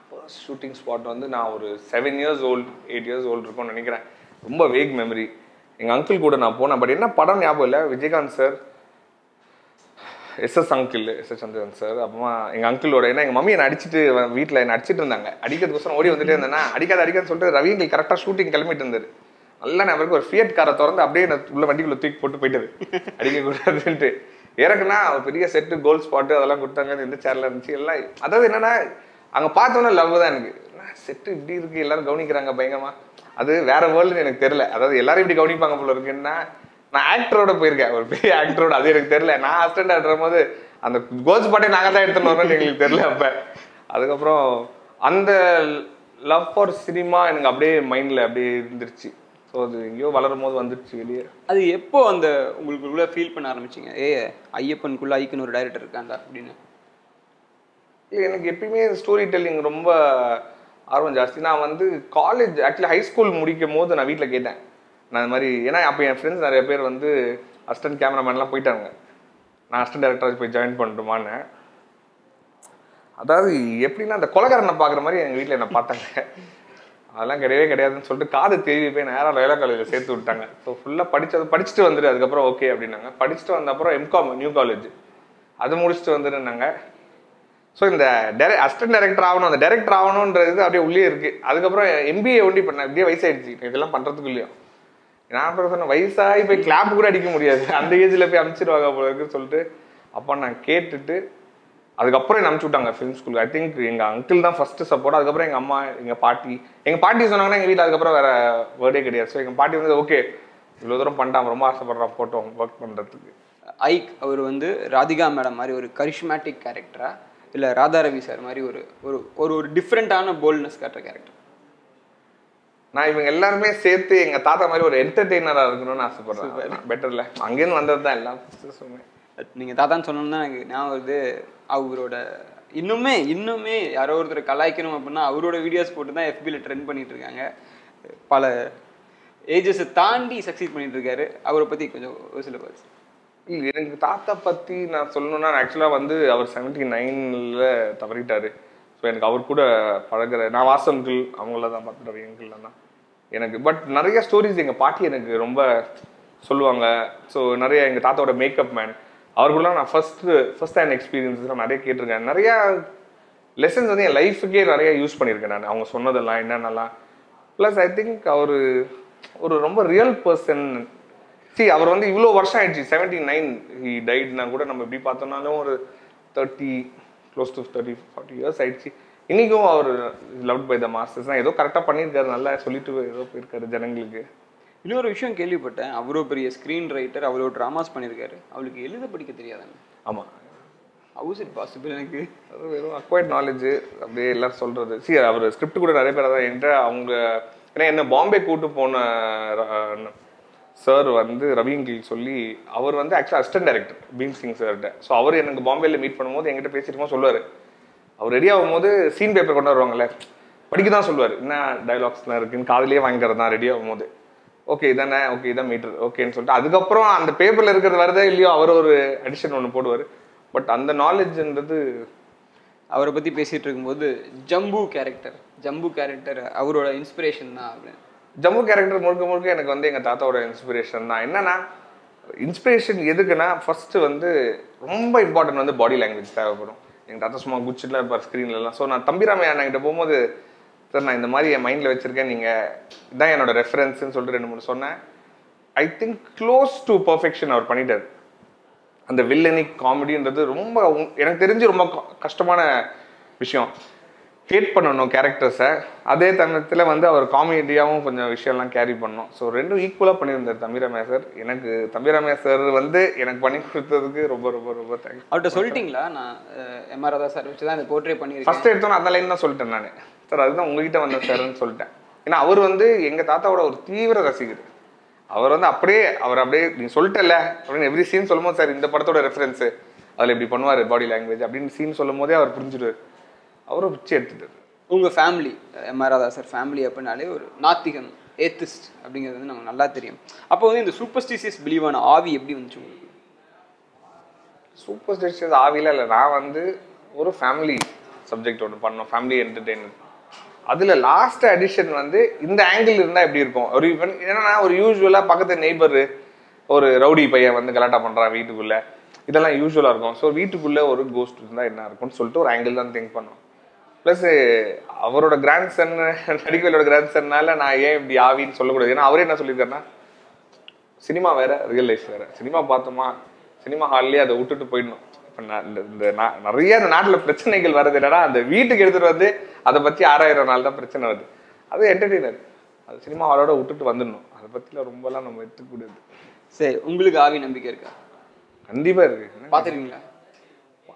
ஃபர்ஸ்ட் ஷூட்டிங் ஸ்பாட் வந்து நான் ஒரு 7 years old 8 years old இருக்கும்னு நினைக்கிறேன். ரொம்ப வேக் மெமரி. எங்கள் அங்கிள் கூட நான் போனேன். பட் என்ன படம் ஞாபகம் இல்லை. Vijayakanth sir SS uncle SS Chandran sir. அப்புறமா எங்கள் அங்கிளோட, ஏன்னா எங்கள் மம்மி என்னை அடிச்சுட்டு வீட்டில் என்னை அடிச்சிட்டு இருந்தாங்க. அடிக்கிறதுக்கோசரம் ஓடி வந்துட்டே இருந்தேன்னா அடிக்காதுன்னு சொல்லிட்டு ரவி எங்களுக்கு கரெக்டாக ஷூட்டிங் கிளம்பிட்டு இருந்தார். நல்லா நம்பருக்கு ஒரு ஃபியட் காரை திறந்து அப்படியே உள்ள வண்டிக்குள்ளே தூக்கி போட்டு போயிட்டது அடிக்கக்கூடாதுன்ட்டு. இறக்குனா ஒரு பெரிய செட்டு கோல் ஸ்பாட்டு அதெல்லாம் கொடுத்தாங்க. எந்த சேர்ல இருந்துச்சு எல்லாம். அதாவது என்னன்னா அங்கே பார்த்தோன்னா லவ் தான் எனக்கு. செட்டு இப்படி இருக்கு, எல்லாரும் கவனிக்கிறாங்க பயங்கரமா. அது வேற வேர்ல்டுன்னு எனக்கு தெரியல. அதாவது எல்லாரும் இப்படி கவனிப்பாங்க போல இருக்குன்னா, நான் ஆக்டரோட போயிருக்கேன், ஒரு பெரிய ஆக்டரோட. அது எனக்கு தெரியல. நான் அசிஸ்டன்ட் ஆடுற போது அந்த கோல்ஸ் பாட்டே நாங்கள் தான் எடுத்துன்னு வரோம்னு எங்களுக்கு தெரியல அப்போ. அதுக்கப்புறம் அந்த லவ் ஃபார் சினிமா எனக்கு அப்படியே மைண்டில் அப்படியே இருந்துருச்சு. ஸோ அது எங்கேயோ வளரும் போது வந்துருச்சு வெளியே. அது எப்போ அந்த உங்களுக்குள்ள ஃபீல் பண்ண ஆரம்பிச்சிங்க, ஐயப்பனுக்குள்ள ஐக்குன்னு ஒரு டைரக்டர் இருக்காண்டா அப்படின்னு? இல்லை, எனக்கு எப்பயுமே ஸ்டோரி டெல்லிங் ரொம்ப ஆர்வம் ஜாஸ்தி. நான் வந்து காலேஜ் ஆக்சுவலி ஹை ஸ்கூல் முடிக்கும் போது நான் வீட்டில் கேட்டேன். நான் இந்த மாதிரி, ஏன்னா அப்போ என் ஃப்ரெண்ட்ஸ் நிறைய பேர் வந்து அசிஸ்டன்ட் கேமராமேன்லாம் போயிட்டாங்க. நான் அசிஸ்டன்ட் டைரக்டராக போய் ஜாயின் பண்ணட்டுமான்னு. அதாவது எப்படின்னா அந்த கொலகாரனை பார்க்குற மாதிரி எங்கள் வீட்டில் என்னை பார்த்தாங்க. அதெல்லாம் கிடையவே கிடையாதுன்னு சொல்லிட்டு காது தேவி போய் நேராக லயோலா காலேஜில் சேர்த்து விட்டாங்க. ஸோ ஃபுல்லாக படிச்சுட்டு வந்துடு, அதுக்கப்புறம் ஓகே அப்படின்னாங்க. படிச்சுட்டு வந்த அப்புறம் எம்காம் நியூ காலேஜ் அது முடிச்சுட்டு வந்துருந்தாங்க. ஸோ இந்த அசிஸ்டன்ட் டைரக்டர் ஆகணும், அந்த டைரக்டர் ஆகணுன்றது அப்படியே உள்ளே இருக்குது. அதுக்கப்புறம் எம்பிஏ ஒண்டி பண்ணேன். இப்படியே வயசாயிடுச்சு இதெல்லாம் பண்ணுறதுக்குள்ளேயும். நான் அப்புறம் சொன்னேன், வயசாகி போய் கிளாப் கூட அடிக்க முடியாது, அந்த ஏஜில் போய் அனுப்பிச்சிடுவாங்க போல இருக்குன்னு சொல்லிட்டு அப்போ நான் கேட்டுட்டு அதுக்கப்புறம் என்ன அனுப்பிச்சு விட்டாங்க ஃபிலிம் ஸ்கூலுக்கு. ஐ திங்க் எங்கள் அங்கிள் தான் ஃபர்ஸ்ட் சப்போர்ட். அதுக்கப்புறம் எங்கள் அம்மா, எங்கள் பாட்டி சொன்னாங்கன்னா எங்கள் வீட்டில் அதுக்கப்புறம் வேற வேர்டே கிடையாது. ஸோ எங்கள் பாட்டி வந்து ஓகே இவ்வளோ தூரம் பண்ணிட்டான், ரொம்ப ஆசைப்படுறான் போட்டோம் ஒர்க் பண்ணுறதுக்கு. ஐக் அவர் வந்து ராதிகா மேடம் மாதிரி ஒரு கரிஷ்மேட்டிக் கேரக்டரா, இல்லை ராதா ரவி சார் மாதிரி ஒரு ஒரு ஒரு டிஃப்ரெண்டான போல்ட்னஸ் காட்டுற கேரக்டர்? நான் இவங்க எல்லாருமே சேர்த்து எங்கள் தாத்தா மாதிரி ஒரு என்டர்டெய்னராக இருக்கணும்னு ஆசைப்படுறேன். பெட்டர்ல அங்கேருந்து வந்தது தான் எல்லாம் சொன்னேன். நீங்கள் தாத்தான்னு சொன்னோம்னா எனக்கு ஞாபகம் வருது, அவரோட இன்னுமே யாரோ ஒருத்தர் கலாய்க்கணும் அப்படின்னா அவரோட வீடியோஸ் போட்டு தான் எஃபியில் ட்ரெண்ட் பண்ணிட்டு இருக்காங்க. பல ஏஜஸை தாண்டி சக்சீட் பண்ணிட்டு இருக்காரு. அவரை பற்றி கொஞ்சம் ஒரு சில பேர். இல்லை, எனக்கு தாத்தா பற்றி நான் சொல்லணும்னா ஆக்சுவலாக வந்து அவர் 79 தவறிட்டாரு. ஸோ எனக்கு அவர் கூட பழகிற, நான் வாசம்கள் அவங்கள தான் பார்த்துட்டு எங்கிள் தான் எனக்கு. பட் நிறைய ஸ்டோரிஸ் எங்கள் பாட்டி எனக்கு ரொம்ப சொல்லுவாங்க. ஸோ நிறைய எங்கள் தாத்தாவோட மேக்கப் மேன் அவருக்குலாம் நான் ஃபர்ஸ்ட் ஹேண்ட் எக்ஸ்பீரியன்ஸஸ்லாம் நிறைய கேட்டிருக்கேன். நிறையா லெசன்ஸ் வந்து என் லைஃபுக்கே நிறைய யூஸ் பண்ணியிருக்கேன் நான், அவங்க சொன்னதெல்லாம் என்னென்னலாம். ப்ளஸ் ஐ திங்க் அவர் ஒரு ரொம்ப ரியல் பர்சன். அவர் வந்து இவ்வளோ வருஷம் ஆயிடுச்சு, 79 ஹி டைட்னா கூட நம்ம எப்படி பார்த்தோம்னாலும் ஒரு 30 க்ளோஸ் டு 30-40 இயர்ஸ் ஆயிடுச்சு. இன்னைக்கும் அவர் லவ்ட் பை த மாஸ்டர்ஸ் தான், ஏதோ கரெக்டாக பண்ணியிருக்காரு, நல்லா சொல்லிட்டு ஏதோ போயிருக்காரு ஜனங்களுக்கு. இன்னொரு விஷயம் கேள்விப்பட்டேன், அவ்வளோ பெரிய ஸ்க்ரீன் ரைட்டர், அவ்வளோ ட்ராமாஸ் பண்ணியிருக்காரு, அவளுக்கு எழுத படிக்க தெரியாதாங்க? ஆமாம். How's it possible? எனக்கு அது வெறும் அக்வைர்ட் நாலேஜ் அப்படியே எல்லாரும் சொல்கிறது. அவர் ஸ்கிரிப்ட் கூட நிறைய பேர் தான் என்கிட்ட அவங்க, ஏன்னா என்ன பாம்பே கூட்டு போன சார் வந்து ரவிங்கில் சொல்லி, அவர் வந்து ஆக்சுவலாக அசிஸ்டன்ட் டைரக்டர் பீம் சிங் சார்கிட்ட. ஸோ அவர் எனக்கு பாம்பேல மீட் பண்ணும்போது என்கிட்ட பேசிட்டு சொல்லுவார், அவர் ரெடி ஆகும்போது சீன் பேப்பர் கொண்டு வருவாங்கல்ல, படிக்க தான் சொல்லுவார், என்ன டைலாக்ஸ்லாம் இருக்குன்னு காதலியே வாங்கிக்கிறது தான் ரெடி ஆகும்போது. ஓகே இதானே, ஓகே இதான் மீட்டர் ஓகேன்னு சொல்லிட்டு அதுக்கப்புறம் அந்த பேப்பரில் இருக்கிறது வருதே இல்லையோ அவர் ஒரு அடிஷன் ஒன்று போடுவார். பட் அந்த நாலேஜ்ன்றது அவரை பற்றி பேசிகிட்டு இருக்கும்போது ஜம்பு கேரக்டர் அவரோட இன்ஸ்பிரேஷன் தான். அப்படின்னு ஜம்பு கேரக்டர் முழுக்க எனக்கு வந்து எங்கள் தாத்தாவோட இன்ஸ்பிரேஷன் தான். என்னன்னா இன்ஸ்பிரேஷன் எதுக்குன்னா, ஃபர்ஸ்ட்டு வந்து ரொம்ப இம்பார்ட்டன்ட் வந்து பாடி லாங்குவேஜ் தேவைப்படும். எங்கள் தாத்தா சும்மா குச்சிட்டுலாம் இருப்பார் ஸ்க்ரீன்லலாம். ஸோ நான் தம்பிராமையா என்கிட்ட போகும்போது, சார் நான் இந்த மாதிரி என் மைண்டில் வச்சுருக்கேன், நீங்கள் இதான் என்னோட ரெஃபரன்ஸ்ன்னு சொல்லிட்டு 2-3 சொன்னேன். I think close to perfection அவர் பண்ணிட்டார். அந்த வில்லனிக் காமெடின்றது ரொம்ப எனக்கு தெரிஞ்சு ரொம்ப கஷ்டமான விஷயம். ஹேட் பண்ணணும் கேரக்டர்ஸை, அதே தருணத்தில் வந்து அவர் காமெடியாகவும் கொஞ்சம் விஷயம்லாம் கேரி பண்ணணும். ஸோ ரெண்டும் ஈக்குவலாக பண்ணியிருந்தார் தம்பிராமையா சார். எனக்கு தம்பிராமையா சார் வந்து எனக்கு பண்ணி கொடுத்ததுக்கு ரொம்ப ரொம்ப ரொம்ப தேங்க்ஸ். அவர்கிட்ட சொல்லிட்டீங்களா? நான் எம்ஆர் ராதா சார் வச்சு தான் இந்த போர்ட்ரே பண்ணியிருக்கேன். ஃபர்ஸ்ட் எடுத்தோன்னே அந்த லைன் தான் சொல்லிட்டேன் நான், சார் அதுதான் உங்ககிட்ட வந்த சார்ன்னு சொல்லிட்டேன். ஏன்னா அவர் வந்து எங்கள் தாத்தாவோட ஒரு தீவிர ரசிகர். அவர் வந்து அப்படியே நீ சொல்லிட்டல அப்படின்னு எவ்ரி சீன் சொல்லும் போது, சார் இந்த படத்தோட ரெஃபரன்ஸு அதில் இப்படி பண்ணுவார் பாடி லாங்குவேஜ் அப்படின்னு சீன் சொல்லும் போதே அவர் புரிஞ்சுடுவார். அவரும் பிச்சு எடுத்துட்டார். உங்கள் family, MR Radha sir family அப்படின்னாலே ஒரு நாத்திகம், ஏத்திஸ்ட் அப்படிங்கிறது வந்து நமக்கு நல்லா தெரியும். அப்போ வந்து இந்த சூப்பர்ஸ்டிஷியஸ் பிலீவான ஆவி எப்படி வந்துச்சு உங்களுக்கு? சூப்பர்ஸ்டிஷியஸ் ஆவியில் இல்லை, நான் வந்து ஒரு ஃபேமிலி சப்ஜெக்ட் ஒன்று பண்ணோம், ஃபேமிலி என்டர்டெயின்மெண்ட். அதில் லாஸ்ட் அடிஷன் வந்து இந்த ஆங்கிள் இருந்தால் எப்படி இருக்கும். ஒரு என்னன்னா ஒரு யூஸ்வலாக பக்கத்து நெய்பர் ஒரு ரவுடி பையன் வந்து கலாட்டா பண்ணுறான் வீட்டுக்குள்ளே, இதெல்லாம் யூஸ்வலாக இருக்கும். ஸோ வீட்டுக்குள்ளே ஒரு கோஸ்ட் இருந்தால் என்ன இருக்கும்னு சொல்லிட்டு ஒரு ஆங்கிள் தான் திங்க் பண்ணோம். ப்ளஸ் அவரோட கிராண்ட் சன், நடிகவேலோட கிராண்ட் சன்னால நான் ஏன் இப்படி ஆவின்னு சொல்லக்கூடாது. ஏன்னா அவரே என்ன சொல்லியிருக்காருன்னா, சினிமா வேற, ரியல் லைஃப் வேற. சினிமா பார்த்தோமா, சினிமா ஹால்லேயே அதை விட்டுட்டு போயிடணும். இப்போ நிறைய அந்த நாட்டில் பிரச்சனைகள் வருது என்னன்னா, அந்த வீட்டுக்கு எடுத்துகிட்டு வந்து அதை பற்றி 6000 நாள் தான் பிரச்சனை வருது. அது என்டர்டெய்னர். அது சினிமா ஹாலோட விட்டுட்டு வந்துடணும். அதை பற்றிலாம் ரொம்பலாம் நம்ம எடுத்துக்கூடாது. சரி, உங்களுக்கு ஆவி நம்பிக்கை இருக்கா? கண்டிப்பாக இருக்கு. பார்த்துருக்கீங்களா?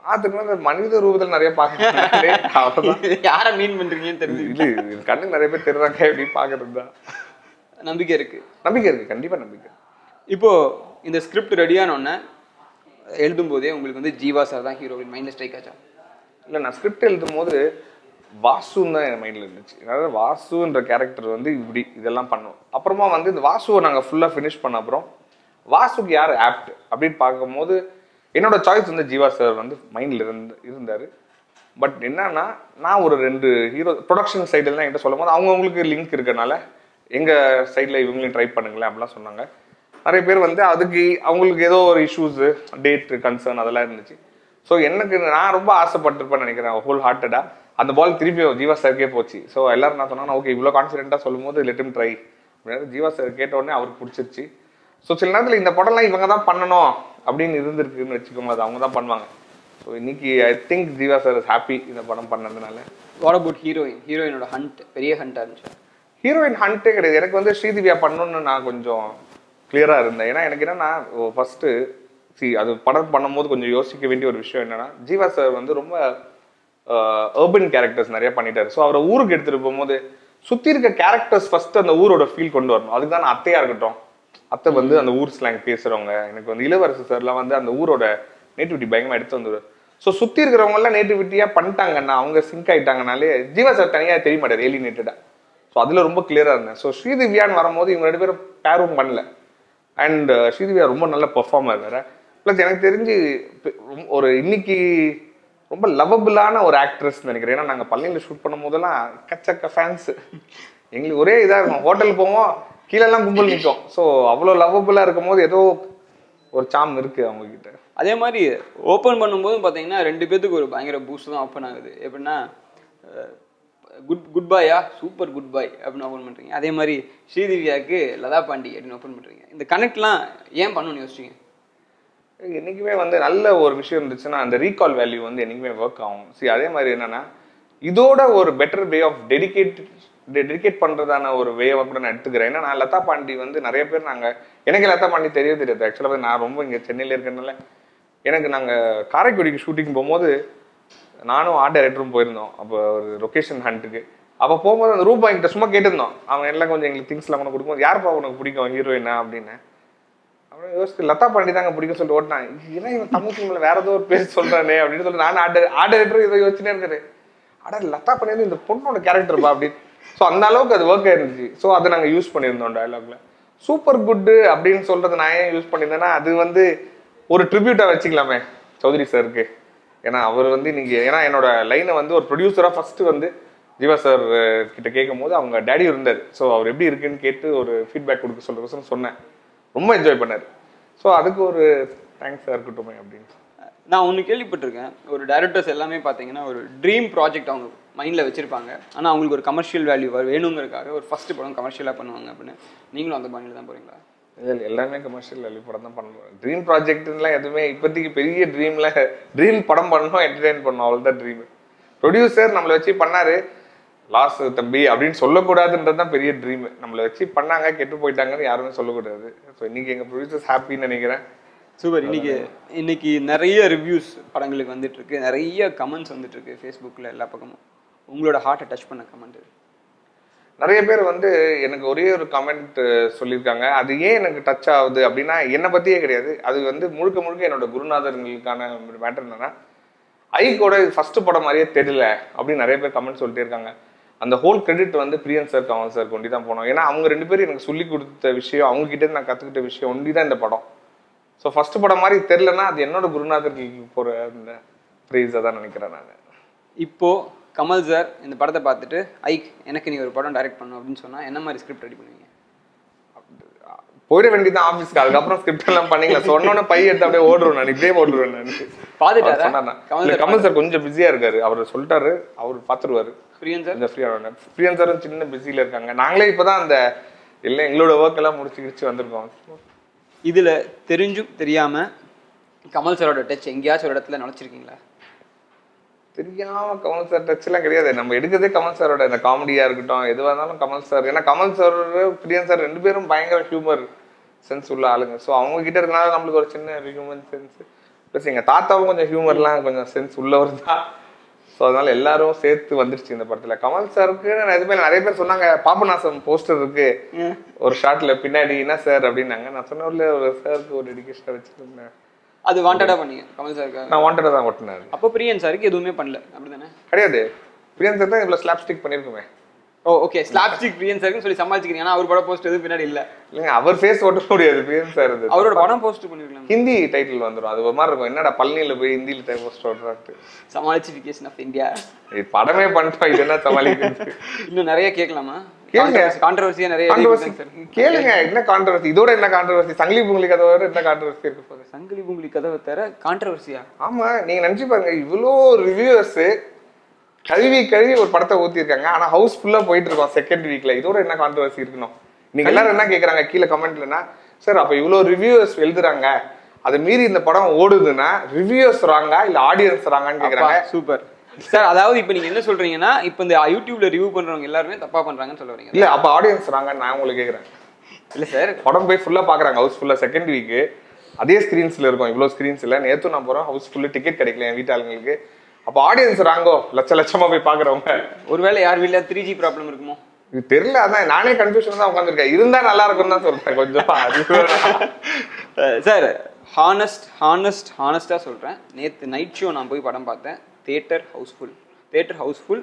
பார்த்துக்கணும். மனித ரூபத்தில் நிறைய பார்க்கணும். யாரை மீன் பண்ணுறீங்கன்னு தெரிஞ்சு இது கண்ணு நிறைய பேர் தெரிறாங்க எப்படி பார்க்கறது தான். நம்பிக்கை இருக்கு. நம்பிக்கை இருக்கு, கண்டிப்பாக நம்பிக்கை. இப்போ இந்த ஸ்கிரிப்ட் ரெடியானோடனே எழுதும் போதே உங்களுக்கு வந்து ஜீவா சார் தான் ஹீரோவின் மைண்டில் ஸ்ட்ரைக் ஆச்சா? இல்லை, நான் ஸ்கிரிப்ட் எழுதும் போது வாசுன்னு தான் என் மைண்டில் இருந்துச்சு. அதாவது வாசுன்ற கேரக்டர் வந்து இப்படி இதெல்லாம் பண்ணுவோம். அப்புறமா வந்து இந்த வாசுவை நாங்கள் ஃபுல்லாக ஃபினிஷ் பண்ண அப்புறம் வாசுக்கு யார் ஆப்ட் அப்படின்னு பார்க்கும்போது என்னோட சாய்ஸ் வந்து ஜீவா சார் வந்து மைண்டில் இருந்தார். பட் என்னன்னா, நான் ஒரு 2 ஹீரோ ப்ரொடக்ஷன் சைடுலாம் என்கிட்ட சொல்லும் போது அவங்கவுங்களுக்கு லிங்க் இருக்கனால எங்கள் சைடில் இவங்களையும் ட்ரை பண்ணுங்களேன் அப்படிலாம் சொன்னாங்க. நிறைய பேர் வந்து அதுக்கு அவங்களுக்கு ஏதோ ஒரு இஷ்யூஸு, டேட் கன்சர்ன் அதெல்லாம் இருந்துச்சு. ஸோ எனக்கு நான் ரொம்ப ஆசைப்பட்டிருப்பேன்னு நினைக்கிறேன், ஹோல் ஹார்ட்டடாக. அந்த பால் திருப்பி ஜீவா சாருக்கே போச்சு. ஸோ எல்லாரும் நான் சொன்னாங்க, ஓகே இவ்வளோ கான்ஃபிடென்ட்டாக சொல்லும் போது லெட் ஹிம் ட்ரை அப்படின்னு ஜீவா சார் கேட்ட உடனே அவருக்கு பிடிச்சிருச்சு. ஸோ சில நேரத்தில் இந்த படம்லாம் இவங்க தான் பண்ணணும் அப்படின்னு இருந்திருக்குன்னு வச்சுக்கோங்க, அது அவங்க தான் பண்ணுவாங்க. ஸோ இன்னைக்கு I think Jeeva sir is happy இந்த படம் பண்ணதுனால. வாட் அபவுட் ஹீரோயினோட ஹண்ட் பெரிய ஹண்டாக இருந்துச்சு? ஹீரோயின் ஹண்ட்டே கிடையாது. எனக்கு வந்து ஸ்ரீதிவ்யா பண்ணணும்னு நான் கொஞ்சம் கிளியராக இருந்தேன். ஏன்னா எனக்கு என்னன்னா, ஃபர்ஸ்ட்டு அது படம் பண்ணும்போது கொஞ்சம் யோசிக்க வேண்டிய ஒரு விஷயம் என்னன்னா, ஜீவா சார் வந்து ரொம்ப அர்பன் கேரக்டர்ஸ் நிறைய பண்ணிட்டாரு. ஸோ அவரை ஊருக்கு எடுத்துகிட்டு போகும்போது சுற்றி இருக்க கேரக்டர்ஸ் ஃபர்ஸ்ட் அந்த ஊரோட ஃபீல் கொண்டு வரணும். அதுக்கு தான் நான் அத்தையாக இருக்கட்டும், அத்தை வந்து அந்த ஊர் ஸ்லாங் பேசுகிறவங்க. எனக்கு வந்து இளவரசு சார்லாம் வந்து அந்த ஊரோட நேட்டிவிட்டி பயங்கரமாக எடுத்து வந்துடுவார். ஸோ சுற்றி இருக்கிறவங்கலாம் நேட்டிவிட்டியாக பண்ணிட்டாங்கன்னா, அவங்க சிங்க் ஆகிட்டாங்கனாலே ஜீவா சார் தனியாக தெரிய மாட்டார், ஏலினேட்டடாக. ஸோ அதில் ரொம்ப கிளியராக இருந்தேன். ஸோ ஸ்ரீதிவ்யான்னு வரும்போது இவங்க 2 பேரும் பேரும் பண்ணல. அண்ட் ஸ்ரீதிவ்யா ரொம்ப நல்ல பெர்ஃபார்மர் வேற. ப்ளஸ் எனக்கு தெரிஞ்சு ஒரு இன்னைக்கு ரொம்ப லவபிளான ஒரு ஆக்ட்ரஸ் நினைக்கிறேன். ஏன்னா நாங்கள் பள்ளியில் ஷூட் பண்ணும் போதெல்லாம் கச்சக்க ஃபேன்ஸு. எங்களுக்கு ஒரே இதாக இருக்கும். ஹோட்டல் போவோம், கீழெல்லாம் கும்பல் நிற்கும். ஸோ அவ்வளோ லவபிளாக இருக்கும் போது ஏதோ ஒரு சாம் இருக்குது அவங்கக்கிட்ட. அதே மாதிரி ஓப்பன் பண்ணும்போது பார்த்தீங்கன்னா 2 பேத்துக்கு ஒரு பயங்கர பூஸ்ட் தான் ஓப்பன் ஆகுது. எப்படின்னா குட் பாயா, சூப்பர் குட் பாய் அப்படின்னு ஓப்பன் பண்ணுறீங்க. அதே மாதிரி ஸ்ரீதிவ்யாவுக்கு லதா பாண்டி அப்படின்னு ஓப்பன் பண்ணுறீங்க. இந்த கனெக்ட்லாம் ஏன் பண்ணணும்னு யோசிச்சிங்க? என்றைக்குமே வந்து நல்ல ஒரு விஷயம் இருந்துச்சுன்னா அந்த ரீகால் வேல்யூ வந்து என்றைக்குமே ஒர்க் ஆகும். சரி, அதே மாதிரி என்னன்னா, இதோட ஒரு பெட்டர் வே ஆஃப் டெடிகேட் பண்ணுறதான ஒரு வேவை கூட நான் எடுத்துக்கிறேன். ஏன்னா நான் லதா பாண்டி வந்து நிறைய பேர் எனக்கு லதா பாண்டி தெரியாது. ஆக்சுவலாக நான் ரொம்ப இங்கே சென்னையில் இருக்கிறதுனால எனக்கு நாங்கள் காரைக்குடிக்கு ஷூட்டிங் போகும்போது நானும் ஆர்ட் டைரக்டரும் போயிருந்தோம். அப்போ ஒரு லொக்கேஷன் ஹண்ட்டுக்கு. அப்போ போகும்போது அந்த ரூபா என்கிட்ட சும்மா கேட்டிருந்தோம். அவன் எல்லாம் கொஞ்சம் எங்களுக்கு திங்ஸ்லாம் கொண்டு கொடுக்கும்போது, யாருப்பா உனக்கு பிடிக்கும் ஹீரோயினா அப்படின்னு. அப்புறம் யோசிச்சு லதா பாண்டி தாங்க பிடிக்கும் சொல்லிட்டு ஓட்டினான். ஏன்னா இவன் தமிழ் சினிமாவில் வேற ஏதோ ஒரு பேர் சொல்கிறானே அப்படின்னு சொல்லி நான் ஆர்ட் டைரக்டர் இதை யோசிச்சுனே இருக்கிறேன். லதா பாண்டி வந்து இந்த பொண்ணோட கேரக்டர்ப்பா அப்படின்னு. ஸோ அந்த அளவுக்கு அது ஒர்க் ஆயிருந்துச்சு. ஸோ அதை நாங்கள் யூஸ் பண்ணியிருந்தோம் டயலாக்ல. சூப்பர் குட்டு அப்படின்னு சொல்றது நான் ஏன் யூஸ் பண்ணியிருந்தேன்னா, அது வந்து ஒரு ட்ரிபியூட்டாக வச்சுக்கலாமே சௌத்ரி சாருக்கு. ஏன்னா அவர் வந்து இன்னைக்கு, ஏன்னா என்னோட லைனை வந்து ஒரு ப்ரொடியூசராக ஃபர்ஸ்ட் வந்து ஜீவா சார் கிட்ட கேட்கும் போது அவங்க டேடி இருந்தார். ஸோ அவர் எப்படி இருக்குன்னு கேட்டு ஒரு ஃபீட்பேக் கொடுக்க சொல்றதுன்னு சொன்னேன். ரொம்ப என்ஜாய் பண்ணார். ஸோ அதுக்கு ஒரு தேங்க்ஸாக இருக்கட்டுமே அப்படின்னு. நான் ஒன்று கேள்விப்பட்டிருக்கேன், ஒரு டைரக்டர்ஸ் எல்லாமே பார்த்தீங்கன்னா ஒரு ட்ரீம் ப்ராஜெக்ட் அவங்க மைண்டில் வச்சிருப்பாங்க. ஆனால் அவங்களுக்கு ஒரு கமர்ஷியல் வேல்யூ வேணுங்கிறதுக்காக ஒரு ஃபர்ஸ்ட் படம் கமர்ஷியலாக பண்ணுவாங்க அப்படின்னு. நீங்களும் அந்த பாணியில் தான் போறீங்களா? இல்லை, எல்லாமே கமர்ஷியல் வேல்யூ படம் தான் பண்ணுவோம். ட்ரீம் ப்ராஜெக்ட்லாம் எதுவுமே இப்போதைக்கு பெரிய ட்ரீம் படம் பண்ணணும், என்டர்டெயின் பண்ணணும், அவ்வளோதான் ட்ரீம். ப்ரொடியூசர் நம்மளை வச்சு பண்ணாரு, லாஸ் தம்பி அப்படின்னு சொல்லக்கூடாதுன்றது தான் பெரிய ட்ரீம். நம்மளை வச்சு பண்ணாங்க, கெட்டு போயிட்டாங்கன்னு யாருமே சொல்லக்கூடாது. ஸோ இன்னைக்கு எங்கள் ப்ரொடியூசர்ஸ் ஹாப்பின்னு நினைக்கிறேன். சூப்பர். இன்னைக்கு நிறைய ரிவ்யூஸ் படங்களுக்கு வந்துட்டு இருக்கு, நிறைய கமெண்ட்ஸ் வந்துட்டு இருக்கு ஃபேஸ்புக்கில் எல்லா பக்கமும். உங்களோட ஹார்ட்டை டச் பண்ண கமெண்ட்? நிறைய பேர் வந்து எனக்கு ஒரே ஒரு கமெண்ட் சொல்லியிருக்காங்க. அது ஏன் எனக்கு டச் ஆகுது அப்படின்னா, என்னை பற்றியே கிடையாது. அது வந்து முழுக்க முழுக்க என்னோட குருநாதர்களுக்கான மேட்டர் என்னன்னா, ஐக்கோட ஃபர்ஸ்ட் படம் மாதிரியே தெரியல அப்படின்னு நிறைய பேர் கமெண்ட் சொல்லிட்டே இருக்காங்க. அந்த ஹோல் கிரெடிட் வந்து பிரியன் சார், கமல் சார் கொண்டு தான் போனோம். ஏன்னா அவங்க 2 பேரும் எனக்கு சொல்லி கொடுத்த விஷயம், அவங்க கிட்டே நான் கற்றுக்கிட்ட விஷயம் ஒண்டி தான் இந்த படம். ஸோ ஃபர்ஸ்ட் படம் மாதிரி தெரியலன்னா அது என்னோட குருநாதர்களுக்கு போகிற அந்த ப்ரைஸாக தான் நினைக்கிறேன் நான். இப்போ கமல் சார் இந்த படத்தை பார்த்துட்டு, ஐக் எனக்கு நீ ஒரு படம் டைரக்ட் பண்ணணும் அப்படின்னு சொன்னால் என்ன மாதிரி ஸ்கிரிப்ட் ரெடி பண்ணுவீங்க? போயிட வேண்டியதான் ஆஃபீஸ்க்கு. அதுக்கப்புறம் ஸ்கிரிப்ட் எல்லாம் பண்ணீங்களா சொன்னோன்னே பை எடுத்து அப்படியே ஓடுறேன் நான், இப்படியே ஓடுவேன் நான். சொன்னா கமல் சார் கொஞ்சம் பிஸியா இருக்காரு, அவர் சொல்லிட்டாரு, அவர் பாத்துருவாரு. பிரியன் சாரும் சின்ன பிஸியில இருக்காங்க. நாங்களே இப்பதான் அந்த இல்லை எங்களோட ஒர்க் எல்லாம் முடிச்சு வந்திருக்கோம். இதுல தெரிஞ்சும் தெரியாம கமல் சாரோட டச் எங்கேயாச்சும் ஒரு இடத்துல நினைச்சிருக்கீங்களா? தெரியாம கமல் சார் டச் எல்லாம் கிடையாது. நம்ம எடுக்கிறதே கமல் சாரோட இந்த காமெடியா இருக்கட்டும் எதுவாக இருந்தாலும் கமல் சார். ஏன்னா கமல் சார் பிரியன் சார் 2 பேரும் பயங்கர ஹியூமர் சென்ஸ் உள்ள ஆளுங்க. ஸோ அவங்க கிட்ட இருக்கனால நம்மளுக்கு ஒரு சின்ன ஹியூமன் சென்ஸ். ப்ளஸ் எங்க தாத்தாவும் கொஞ்சம் ஹியூமர்லாம் கொஞ்சம் சென்ஸ் உள்ளவர் தான். ஸோ அதனால எல்லாரும் சேர்த்து வந்துருச்சு இந்த படத்துல. கமல் சாருக்கு நிறைய பேர் சொன்னாங்க, பாபநாசம் போஸ்டர் இருக்கு ஒரு ஷார்ட்ல பின்னாடி என்ன சார் அப்படின்னாங்க. நான் சொன்ன ஒரு சாருக்கு ஒரு டெடிகேஷன் வச்சிருந்தேன். அது வாண்டடா பண்ணீங்க கமல் சாருக்கு? நான் வாண்டடா தான் ஓட்டினாரு. அப்போ பிரியன் சாருக்கு எதுவுமே பண்ணல அப்படிதானே? கிடையாது, பிரியன் சார் தான் இவ்வளவு ஸ்லாப் ஸ்டிக் பண்ணிருக்குமே. ஓ ஓகே, ஸ்லாப் ஸ்டிக் பிரியன் சார்னு சொல்லி சமாளிச்சிக்கிறீங்க. ஆனா அவர் படம் போஸ்ட் எதுவும் பின்னாடி இல்ல. இல்லங்க, அவர் ஃபேஸ் ஓட்ட முடியாது பிரியன் சார். அவரோட படம் போஸ்ட் பண்ணிருக்கலாம், ஹிந்தி டைட்டில் வந்துடும். அது ஒரு மாதிரி இருக்கும், என்னடா பழனியில போய் ஹிந்தியில போஸ்ட் ஓடுறாரு. சமாளிச்சிஃபிகேஷன் ஆஃப் இந்தியா படமே பண்ணிட்டோம், இது என்ன சமாளிக்கிறது? இன்னும் நிறைய கேட்கலாமா? கேளுங்க, கான்ட்ரோவர்சியா நிறைய கேளுங்க. என்ன கான்ட்ரோவர்சி? இதோட என்ன கான்ட்ரோவர்சி? சங்கிலி பூங்குழி கதை வர என்ன கான்ட்ரோவர்சி இருக்கு போகுது? சங்கிலி பூங்குழி கதவை தர கான்ட்ரோவர்சியா? ஆமா, நீங்க நினைச்சு பாருங்க, இவ்வளோ ரிவ்யூவர்ஸ் கழுவி ஒரு படத்தை ஊத்திருக்காங்க, ஆனா ஹவுஸ் ஃபுல்லா போயிட்டு இருக்கோம் செகண்ட் வீக்ல. இதோட என்ன கான்ட்ரோவர்சி இருக்கணும்? நீங்க எல்லாரும் என்ன கேக்குறாங்க கீழே கமெண்ட்லன்னா, சார் அப்ப இவ்வளவு ரிவ்யூவர்ஸ் எழுதுறாங்க, அதை மீறி இந்த படம் ஓடுதுன்னா ரிவ்யூவர்ஸ் ராங்கா இல்ல ஆடியன்ஸ் ராங்கான்னு கேக்குறாங்க. Super sir. அதாவது இப்ப நீங்க என்ன சொல்றீங்கன்னா, இப்ப இந்த யூடியூப்ல ரிவ்யூ பண்றவங்க எல்லாருமே தப்பா பண்றாங்கன்னு சொல்ல வரீங்க? இல்ல, அப்ப ஆடியன்ஸ் ராங்கன்னு நான் உங்களுக்கு கேக்குறேன். இல்ல சார், படம் போய் ஃபுல்லா பாக்குறாங்க ஹவுஸ் ஃபுல்லா செகண்ட் வீக், அதே ஸ்கிரீன்ஸ்ல இருக்கும், இவ்வளவு ஸ்கிரீன்ஸ் இல்ல. நேத்து நான் போறோம் ஹவுஸ் ஃபுல்லு, டிக்கெட் கிடைக்கல என் வீட்டாளுங்களுக்கு. அப்ப ஆடியன்ஸ் ராங்கோ? லட்சமா போய் பாக்குறவங்க. ஒருவேளை யார் வீட்ல 3G ப்ராப்ளம் இருக்குமோ? இது தெரியல, அதான் நானே கன்ஃபியூஷன் தான் உட்காந்துருக்கேன். இருந்தா நல்லா இருக்கும்னு தான் சொல்றேன் கொஞ்சம். சார் ஹானஸ்டா சொல்றேன், நேத்து நைட் ஷோ நான் போய் படம் பார்த்தேன். Theatre house full.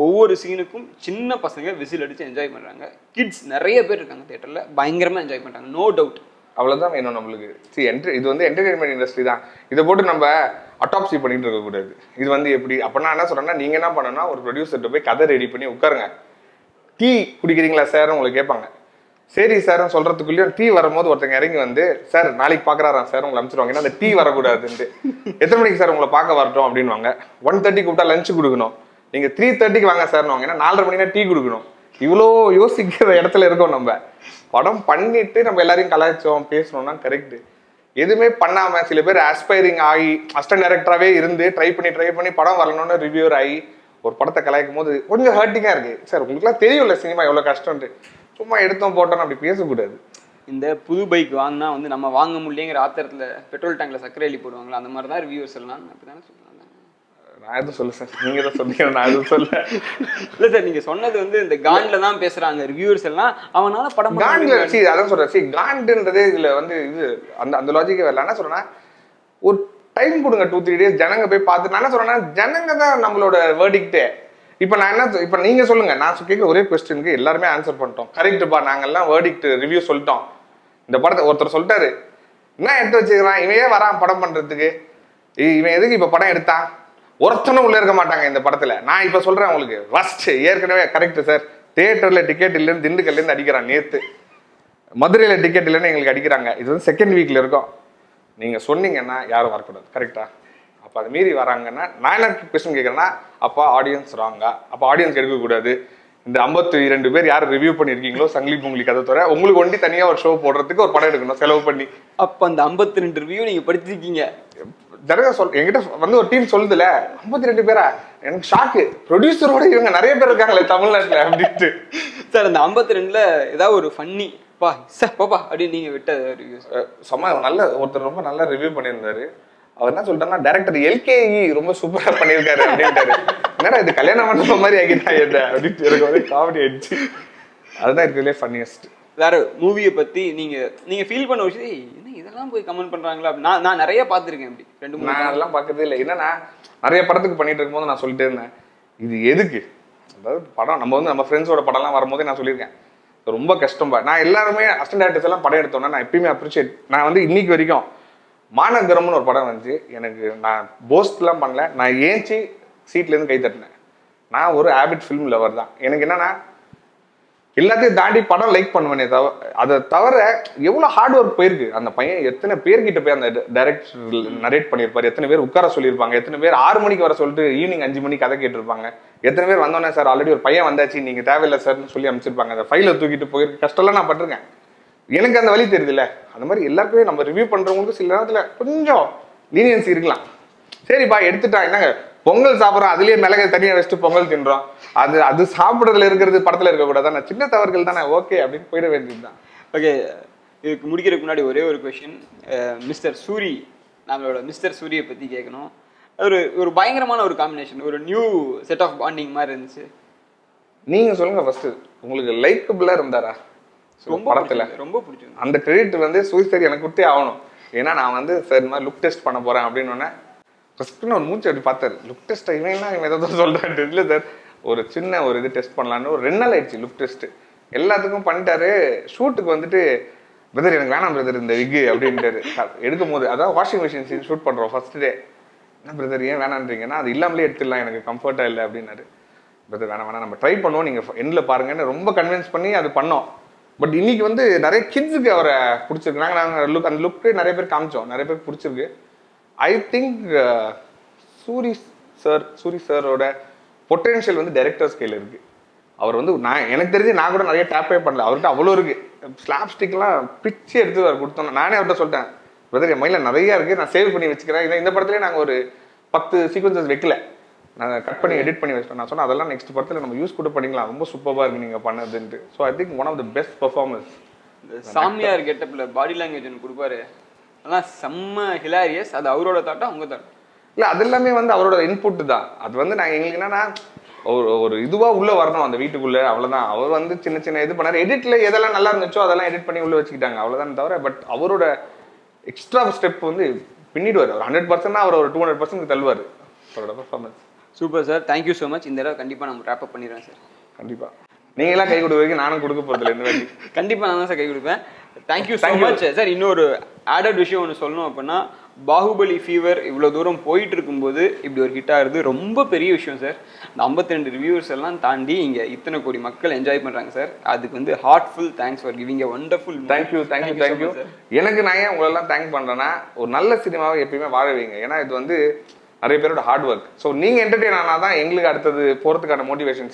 ஒவ்வொரு சீனுக்கும் சின்ன பசங்க விசில் அடிச்சு என்ஜாய் பண்றாங்க. கிட்ஸ் நிறைய பேர் இருக்காங்க தியேட்டர்ல, பயங்கரமா என்ஜாய் பண்றாங்க, நோ டவுட். அவ்வளவுதான் வேணும் நம்மளுக்கு. இது வந்து என்டர்டைன்மெண்ட் இண்டஸ்ட்ரி தான். இதை போட்டு நம்ம அட்டாப்சி பண்ணிட்டு இருக்க கூடாது. இது வந்து எப்படி அப்படின்னா என்ன சொல்றேன்னா, நீங்க என்ன பண்ணணும்னா ஒரு ப்ரொடியூசர்கிட்ட போய் கதை ரெடி பண்ணி உட்காருங்க. டீ குடிக்கிறீங்களா சார் உங்களுக்கு கேட்பாங்க. சரி சார் சொல்றதுக்குள்ளேயும் டீ வரும்போது ஒருத்தங்க இறங்கி வந்து, சார் நாளைக்கு பாக்குறாராம் சார் உங்களை அனுப்பிச்சிருவாங்க, ஏன்னா அந்த டீ வரக்கூடாதுன்ட்டு. எத்தனை மணிக்கு சார் உங்களை பார்க்க வரட்டும் அப்படின்வாங்க. 1:30 கூப்பிட்டா லஞ்ச் கொடுக்கணும். நீங்க 3:30 வாங்க சார், ஏன்னா 4:30 மணினா டீ கொடுக்கணும். இவ்வளோ யோசிக்கிற இடத்துல இருக்கோம் நம்ம. படம் பண்ணிட்டு நம்ம எல்லாரையும் கலாய்ச்சோம் பேசணும்னா கரெக்ட். எதுவுமே பண்ணாம சில பேர் ஆஸ்பைரிங் ஆகி அசிஸ்டன்ட் டைரக்டராகவே இருந்து ட்ரை பண்ணி படம் வரணும்னு ரிவ்யூவர் ஆகி ஒரு படத்தை கலாய்க்கும் போது கொஞ்சம் ஹர்ட்டிங்கா இருக்கு. சார் உங்களுக்குலாம் தெரியும்ல சினிமா எவ்வளவு கஷ்டம்ட்டு. சும்மா எடுத்தோம் போட்டோம் அப்படி பேசக்கூடாது. இந்த புது பைக் வாங்கினா வந்து நம்ம வாங்க முடியலைங்கிற ஆத்திரத்துல பெட்ரோல் டேங்க்ல சக்கரை எழுதி போடுவாங்களா, அந்த மாதிரி தான் ரிவ்யூவர்ஸ் எல்லாம் அப்படிதானே சொல்லுவாங்க. நான் எதுவும் சொல்ல சார், நீங்க தான் சொன்னீங்க, நான் எதுவும் சொல்ல. இல்ல சார், நீங்க சொன்னது வந்து இந்த காண்ட்ல தான் பேசுறாங்க ரிவ்யூவர்ஸ் எல்லாம். அவனால படம் காண்ட்ல அதான் சொல்றேன். காண்டுன்றதே இதுல வந்து இது அந்த லாஜிக்கே வரல. என்ன சொல்றேன்னா, ஒரு டைம் கொடுங்க 2-3 டேஸ், ஜனங்க போய் பார்த்து. நான் என்ன சொல்றேன்னா, ஜனங்க தான் நம்மளோட வேர்டிக்டே. இப்ப நீங்க சொல்லுங்க, நான் கேட்க ஒரே கொஸ்டினுக்கு எல்லாருமே ஆன்சர் பண்ணிட்டோம். கரெக்டுப்பா, நாங்கெல்லாம் வேர்டிக்ட் ரிவ்யூ சொல்லிட்டோம். இந்த படத்தை ஒருத்தர் சொல்லிட்டாரு, என்ன எடுத்து வச்சுக்கிறான் இவையே வரான் படம் பண்றதுக்கு, இவன் எதுக்கு இப்ப படம் எடுத்தான், ஒருத்தனும் உள்ள இருக்க மாட்டாங்க இந்த படத்துல. நான் இப்ப சொல்றேன் உங்களுக்கு, ஃபர்ஸ்ட் ஏற்கனவே கரெக்ட் சார், தியேட்டர்ல டிக்கெட் இல்லைன்னு திண்டுக்கல்ல இருந்து அடிக்கிறான், நேத்து மதுரையில டிக்கெட் இல்லைன்னு எங்களுக்கு அடிக்கிறாங்க. இது வந்து செகண்ட் வீக்ல இருக்கும். நீங்க சொன்னீங்கன்னா யாரும் வரக்கூடாது, கரெக்டா? அப்ப அது மீறி வராங்கன்னா நான் என்ன கொஸ்டின் கேட்கறேன்னா, அப்ப ஆடியன்ஸ் ராங்கா? அப்ப ஆடியன்ஸ் எடுக்கக்கூடாது. இந்த 52 பேர் யார் ரிவ்யூ பண்ணிருக்கீங்களோ சங்கிலி பூங்குழி கதை தவிர, உங்களுக்கு ஒண்டி தனியா ஒரு ஷோ போடுறதுக்கு ஒரு படம் எடுக்கணும் செலவு பண்ணி. அப்ப அந்த 52 ரிவ்யூ நீங்க படிச்சிருக்கீங்க. ஜனங்க என்கிட்ட வந்து ஒரு டீம் சொல்லுதுல, 52 பேரா? எனக்கு ஷாக்கு. ப்ரொடியூசரோட இவங்க நிறைய பேர் இருக்காங்களே தமிழ்நாட்டுல அப்படின்ட்டு. சார் அந்த 52ல ஏதாவது ஒரு ஃபன்னி பா பாப்பா அப்படின்னு நீங்க விட்ட ரிவ்யூஸ் சும்மா நல்ல ஒருத்தர் ரொம்ப நல்லா ரிவ்யூ பண்ணியிருந்தாரு. அவர் என்ன சொல்லிட்டாருன்னா, டைரக்டர் LKE ரொம்ப சூப்பரா பண்ணியிருக்காரு அப்படின்ட்டாரு. என்னடா இது கல்யாணம் பண்ற மாதிரி ஆகிட்டான் என்ன அப்படின்ட்டு எனக்கு வந்து காமெடி ஆயிடுச்சு. அதுதான் இருக்கிறதுலே ஃபன்னியஸ்ட். வேற மூவியை பத்தி நீங்க ஃபீல் பண்ண விஷயம், என்ன இதெல்லாம் போய் கமெண்ட் பண்றாங்களா? நான் நிறைய பார்த்துருக்கேன். அப்படி 2-3 நான் அதெல்லாம் பார்க்கறதே இல்லை. என்னன்னா, நிறைய படத்துக்கு பண்ணிட்டு இருக்கும்போது நான் சொல்லிட்டே இருந்தேன், இது எதுக்கு? அதாவது படம் நம்ம ஃப்ரெண்ட்ஸோட படம்லாம் வரும்போதே நான் சொல்லியிருக்கேன், ரொம்ப கஷ்டம். நான் எல்லாருமே அசிஸ்டன்ட் டைரக்டர்ஸ் எல்லாம் படம் எடுத்தோன்னா நான் எப்பயுமே அப்ரிஷியேட். நான் வந்து இன்னைக்கு வரைக்கும் மாநகரம்னு ஒரு படம் வந்துச்சு, எனக்கு நான் போஸ்ட்லாம் பண்ணல, நான் ஏஞ்சி சீட்லேருந்து கை தட்டினேன். நான் ஒரு ஹேபிட் ஃபிலிம் லவர் தான். எனக்கு என்னன்னா, எல்லாத்தையும் தாண்டி படம் லைக் பண்ணுவேனே தவிர அதை தவிர எவ்வளோ ஹார்ட் ஒர்க் போயிருக்கு அந்த பையன். எத்தனை பேர்கிட்ட போய் அந்த டைரக்டர் நரேட் பண்ணியிருப்பாரு, எத்தனை பேர் உட்கார சொல்லியிருப்பாங்க, எத்தனை பேர் 6 மணிக்கு வர சொல்லிட்டு ஈவினிங் 5 மணிக்கு கதை கேட்டிருப்பாங்க, எத்தனை பேர் வந்தோன்னே சார் ஆல்ரெடி ஒரு பையன் வந்தாச்சு நீங்க தேவையில்லை சார்னு சொல்லி அமைச்சிருப்பாங்க. அந்த ஃபைலை தூக்கிட்டு போயிருக்கு கஷ்டம்லாம் நான் பட்டிருக்கேன். எனக்கு அந்த வழி தெரியுதுல்ல. அந்த மாதிரி எல்லாருக்குமே நம்ம ரிவ்யூ பண்றவங்களுக்கு சில நேரத்துல கொஞ்சம் லீனியன்ஸ் இருக்கலாம். சரிப்பா எடுத்துட்டா என்னங்க பொங்கல் சாப்பிட்றோம், அதுலயே மிளகை தனியா வச்சுட்டு பொங்கல் தின்றோம், அது சாப்பிட்றதுல இருக்கிறது படத்துல இருக்கக்கூடாது, சின்ன தவறுகள் தானே, ஓகே அப்படின்னு போயிட வேண்டியதுதான். ஓகே, இதுக்கு முடிக்கிறதுக்கு முன்னாடி ஒரே ஒரு கொஸ்டின். மிஸ்டர் சூரி, நம்மளோட மிஸ்டர் சூரியை பத்தி கேட்கணும். ஒரு பயங்கரமான ஒரு காம்பினேஷன், ஒரு நியூ செட் ஆஃப் பாண்டிங் மாதிரி இருந்துச்சு. நீங்க சொல்லுங்க ஃபர்ஸ்ட், உங்களுக்கு லைக்கபிளா இருந்தாரா ரொம்ப படத்துல? ரொம்ப பிடிச்சிருந்தது. அந்த கிரெடிட் வந்து சூரி சார் எனக்கு விட்டே ஆகணும். ஏன்னா நான் வந்து சார் இந்த மாதிரி லுக் டெஸ்ட் பண்ண போறேன் அப்படின்னு ஃபர்ஸ்ட்னு ஒரு மூச்சு அப்படி பார்த்தாரு. லுக் டெஸ்ட் இவன் ஏதாவது சொல்றாரு. இல்லை சார் ஒரு சின்ன ஒரு இது டெஸ்ட் பண்ணலான்னு ஒரு 2 நாள் ஆயிடுச்சு லுக் டெஸ்ட். எல்லாத்துக்கும் பண்ணிட்டாரு. ஷூட்டுக்கு வந்துட்டு பிரதர் எனக்கு வேணாம் பிரதர் இந்த விக்கு அப்படின்ட்டாரு. எடுக்கும் போது அதான் வாஷிங் மிஷின் சீன் ஷூட் பண்றோம் ஃபர்ஸ்ட் டே. என்ன பிரதர் ஏன் வேணான்றீங்கன்னா அது இல்லாமலே எடுத்துடலாம் எனக்கு கம்ஃபர்ட்டா இல்லை அப்படின்னாரு. பிரதர் வேணாம் நம்ம ட்ரை பண்ணுவோம் நீங்க எண்ட்ல பாருங்கன்னு ரொம்ப கன்வின்ஸ் பண்ணி அது பண்ணோம். பட் இன்னைக்கு வந்து நிறைய கிட்ஸுக்கு அவரை பிடிச்சிருக்கு. நாங்கள் அந்த லுக்கு நிறைய பேர் காமிச்சோம், நிறைய பேருக்கு பிடிச்சிருக்கு. ஐ திங்க் சூரி சாரோட பொட்டென்ஷியல் வந்து டைரக்டர் ஸ்கேல் இருக்கு. அவர் வந்து எனக்கு தெரிஞ்சு நான் கூட நிறைய டேப்பே பண்ணல, அவர்கிட்ட அவ்வளோ இருக்கு. ஸ்லாப் ஸ்டிக்லாம் பிச்சு எடுத்து அவர் கொடுத்தோம். நானே அவர்கிட்ட சொல்லிட்டேன் பிரதர் என் மைண்டில் நிறைய இருக்கு, நான் சேவ் பண்ணி வச்சுக்கிறேன். இந்த படத்துலேயே நாங்கள் ஒரு 10 சீக்வன்சஸ் வைக்கல, நாங்கள் கட் பண்ணி எடிட் பண்ணி வச்சிட்டோம். நான் சொன்னேன் அதெல்லாம் நெக்ஸ்ட் படத்தில் நம்ம யூஸ் கூட பண்ணிக்கலாம், ரொம்ப சூப்பராக இருக்கு நீங்கள் பண்ணதுன்ட்டு. So I think one of the best performance. சாமியார் கெட்டப்ல பாடி லாங்குவேஜ் ஒன்று கொடுப்பாரு, அதான் செம்ம ஹிலாரியஸ். அது அவரோட தாட்டா உங்க தாட்டா? இல்லை அது எல்லாமே வந்து அவரோட இன்புட் தான். அது வந்து நாங்கள் எங்களுக்கு என்னன்னா ஒரு இதுவாக உள்ளே வரணும் அந்த வீட்டுக்குள்ளே, அவ்வளோதான். அவர் வந்து சின்ன சின்ன இது பண்ணார். எடிட்டில் எதெல்லாம் நல்லா இருந்துச்சோ அதெல்லாம் எடிட் பண்ணி உள்ளே வச்சுக்கிட்டாங்க, அவ்வளோதான் தவிர. பட் அவரோட எக்ஸ்ட்ரா ஸ்டெப் வந்து பின்னிடுவார். அவர் 100% அவர் ஒரு 200% தள்ளுவார் அவரோட performance. Super sir, thank you so much. இந்த தடவை கண்டிப்பாக நம்ம ரேப் அப் பண்ணிடுறேன் சார். கண்டிப்பாக நீங்களாம் கை கொடுக்க வரைக்கும் நானும் கொடுக்க போகிறதில்ல இந்த வாட்டி. கண்டிப்பாக நான் தான் சார் கை கொடுப்பேன். Thank you so much sir. இன்னொரு ஆடட் விஷயம் ஒன்று சொல்லணும் அப்படின்னா, பாகுபலி ஃபீவர் இவ்வளோ தூரம் போயிட்டு இருக்கும்போது இப்படி ஒரு ஹிட் ஆகுது ரொம்ப பெரிய விஷயம் சார். இந்த 52 ரிவ்யூவர்ஸ் எல்லாம் தாண்டி இங்கே இத்தனை கோடி மக்கள் என்ஜாய் பண்ணுறாங்க சார். அதுக்கு வந்து heartful thanks for giving a wonderful. Thank you. எனக்கு நான் ஏன் உங்களெல்லாம் தேங்க் பண்ணுறேன்னா, ஒரு நல்ல சினிமாவை எப்பயுமே வாழ வைங்க. ஏன்னா இது வந்து நிறைய பேரோட ஹார்ட் ஒர்க். ஸோ நீங்கள் என்டர்டெயின் ஆனால் தான் எங்களுக்கு அடுத்தது போகிறதுக்கான மோட்டிவேஷன்.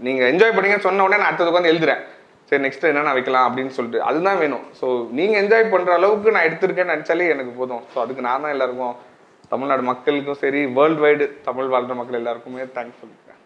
நீங்கள் என்ஜாய் பண்ணீங்கன்னு சொன்ன உடனே நான் அடுத்ததுக்கு வந்து எழுதுறேன், சரி நெக்ஸ்ட் என்ன நான் வைக்கலாம் அப்படின்னு சொல்லிட்டு. அதுதான் வேணும். ஸோ நீங்கள் என்ஜாய் பண்ணுற அளவுக்கு நான் எடுத்திருக்கேன்னு நினச்சாலே எனக்கு போதும். ஸோ அதுக்கு நான் தான் எல்லாருக்கும், தமிழ்நாடு மக்களுக்கும் சரி, வேர்ல்டு வைடு தமிழ் வாழ்ற மக்கள் எல்லாருக்குமே தேங்க்ஸ் சொல்லியிருக்கேன்.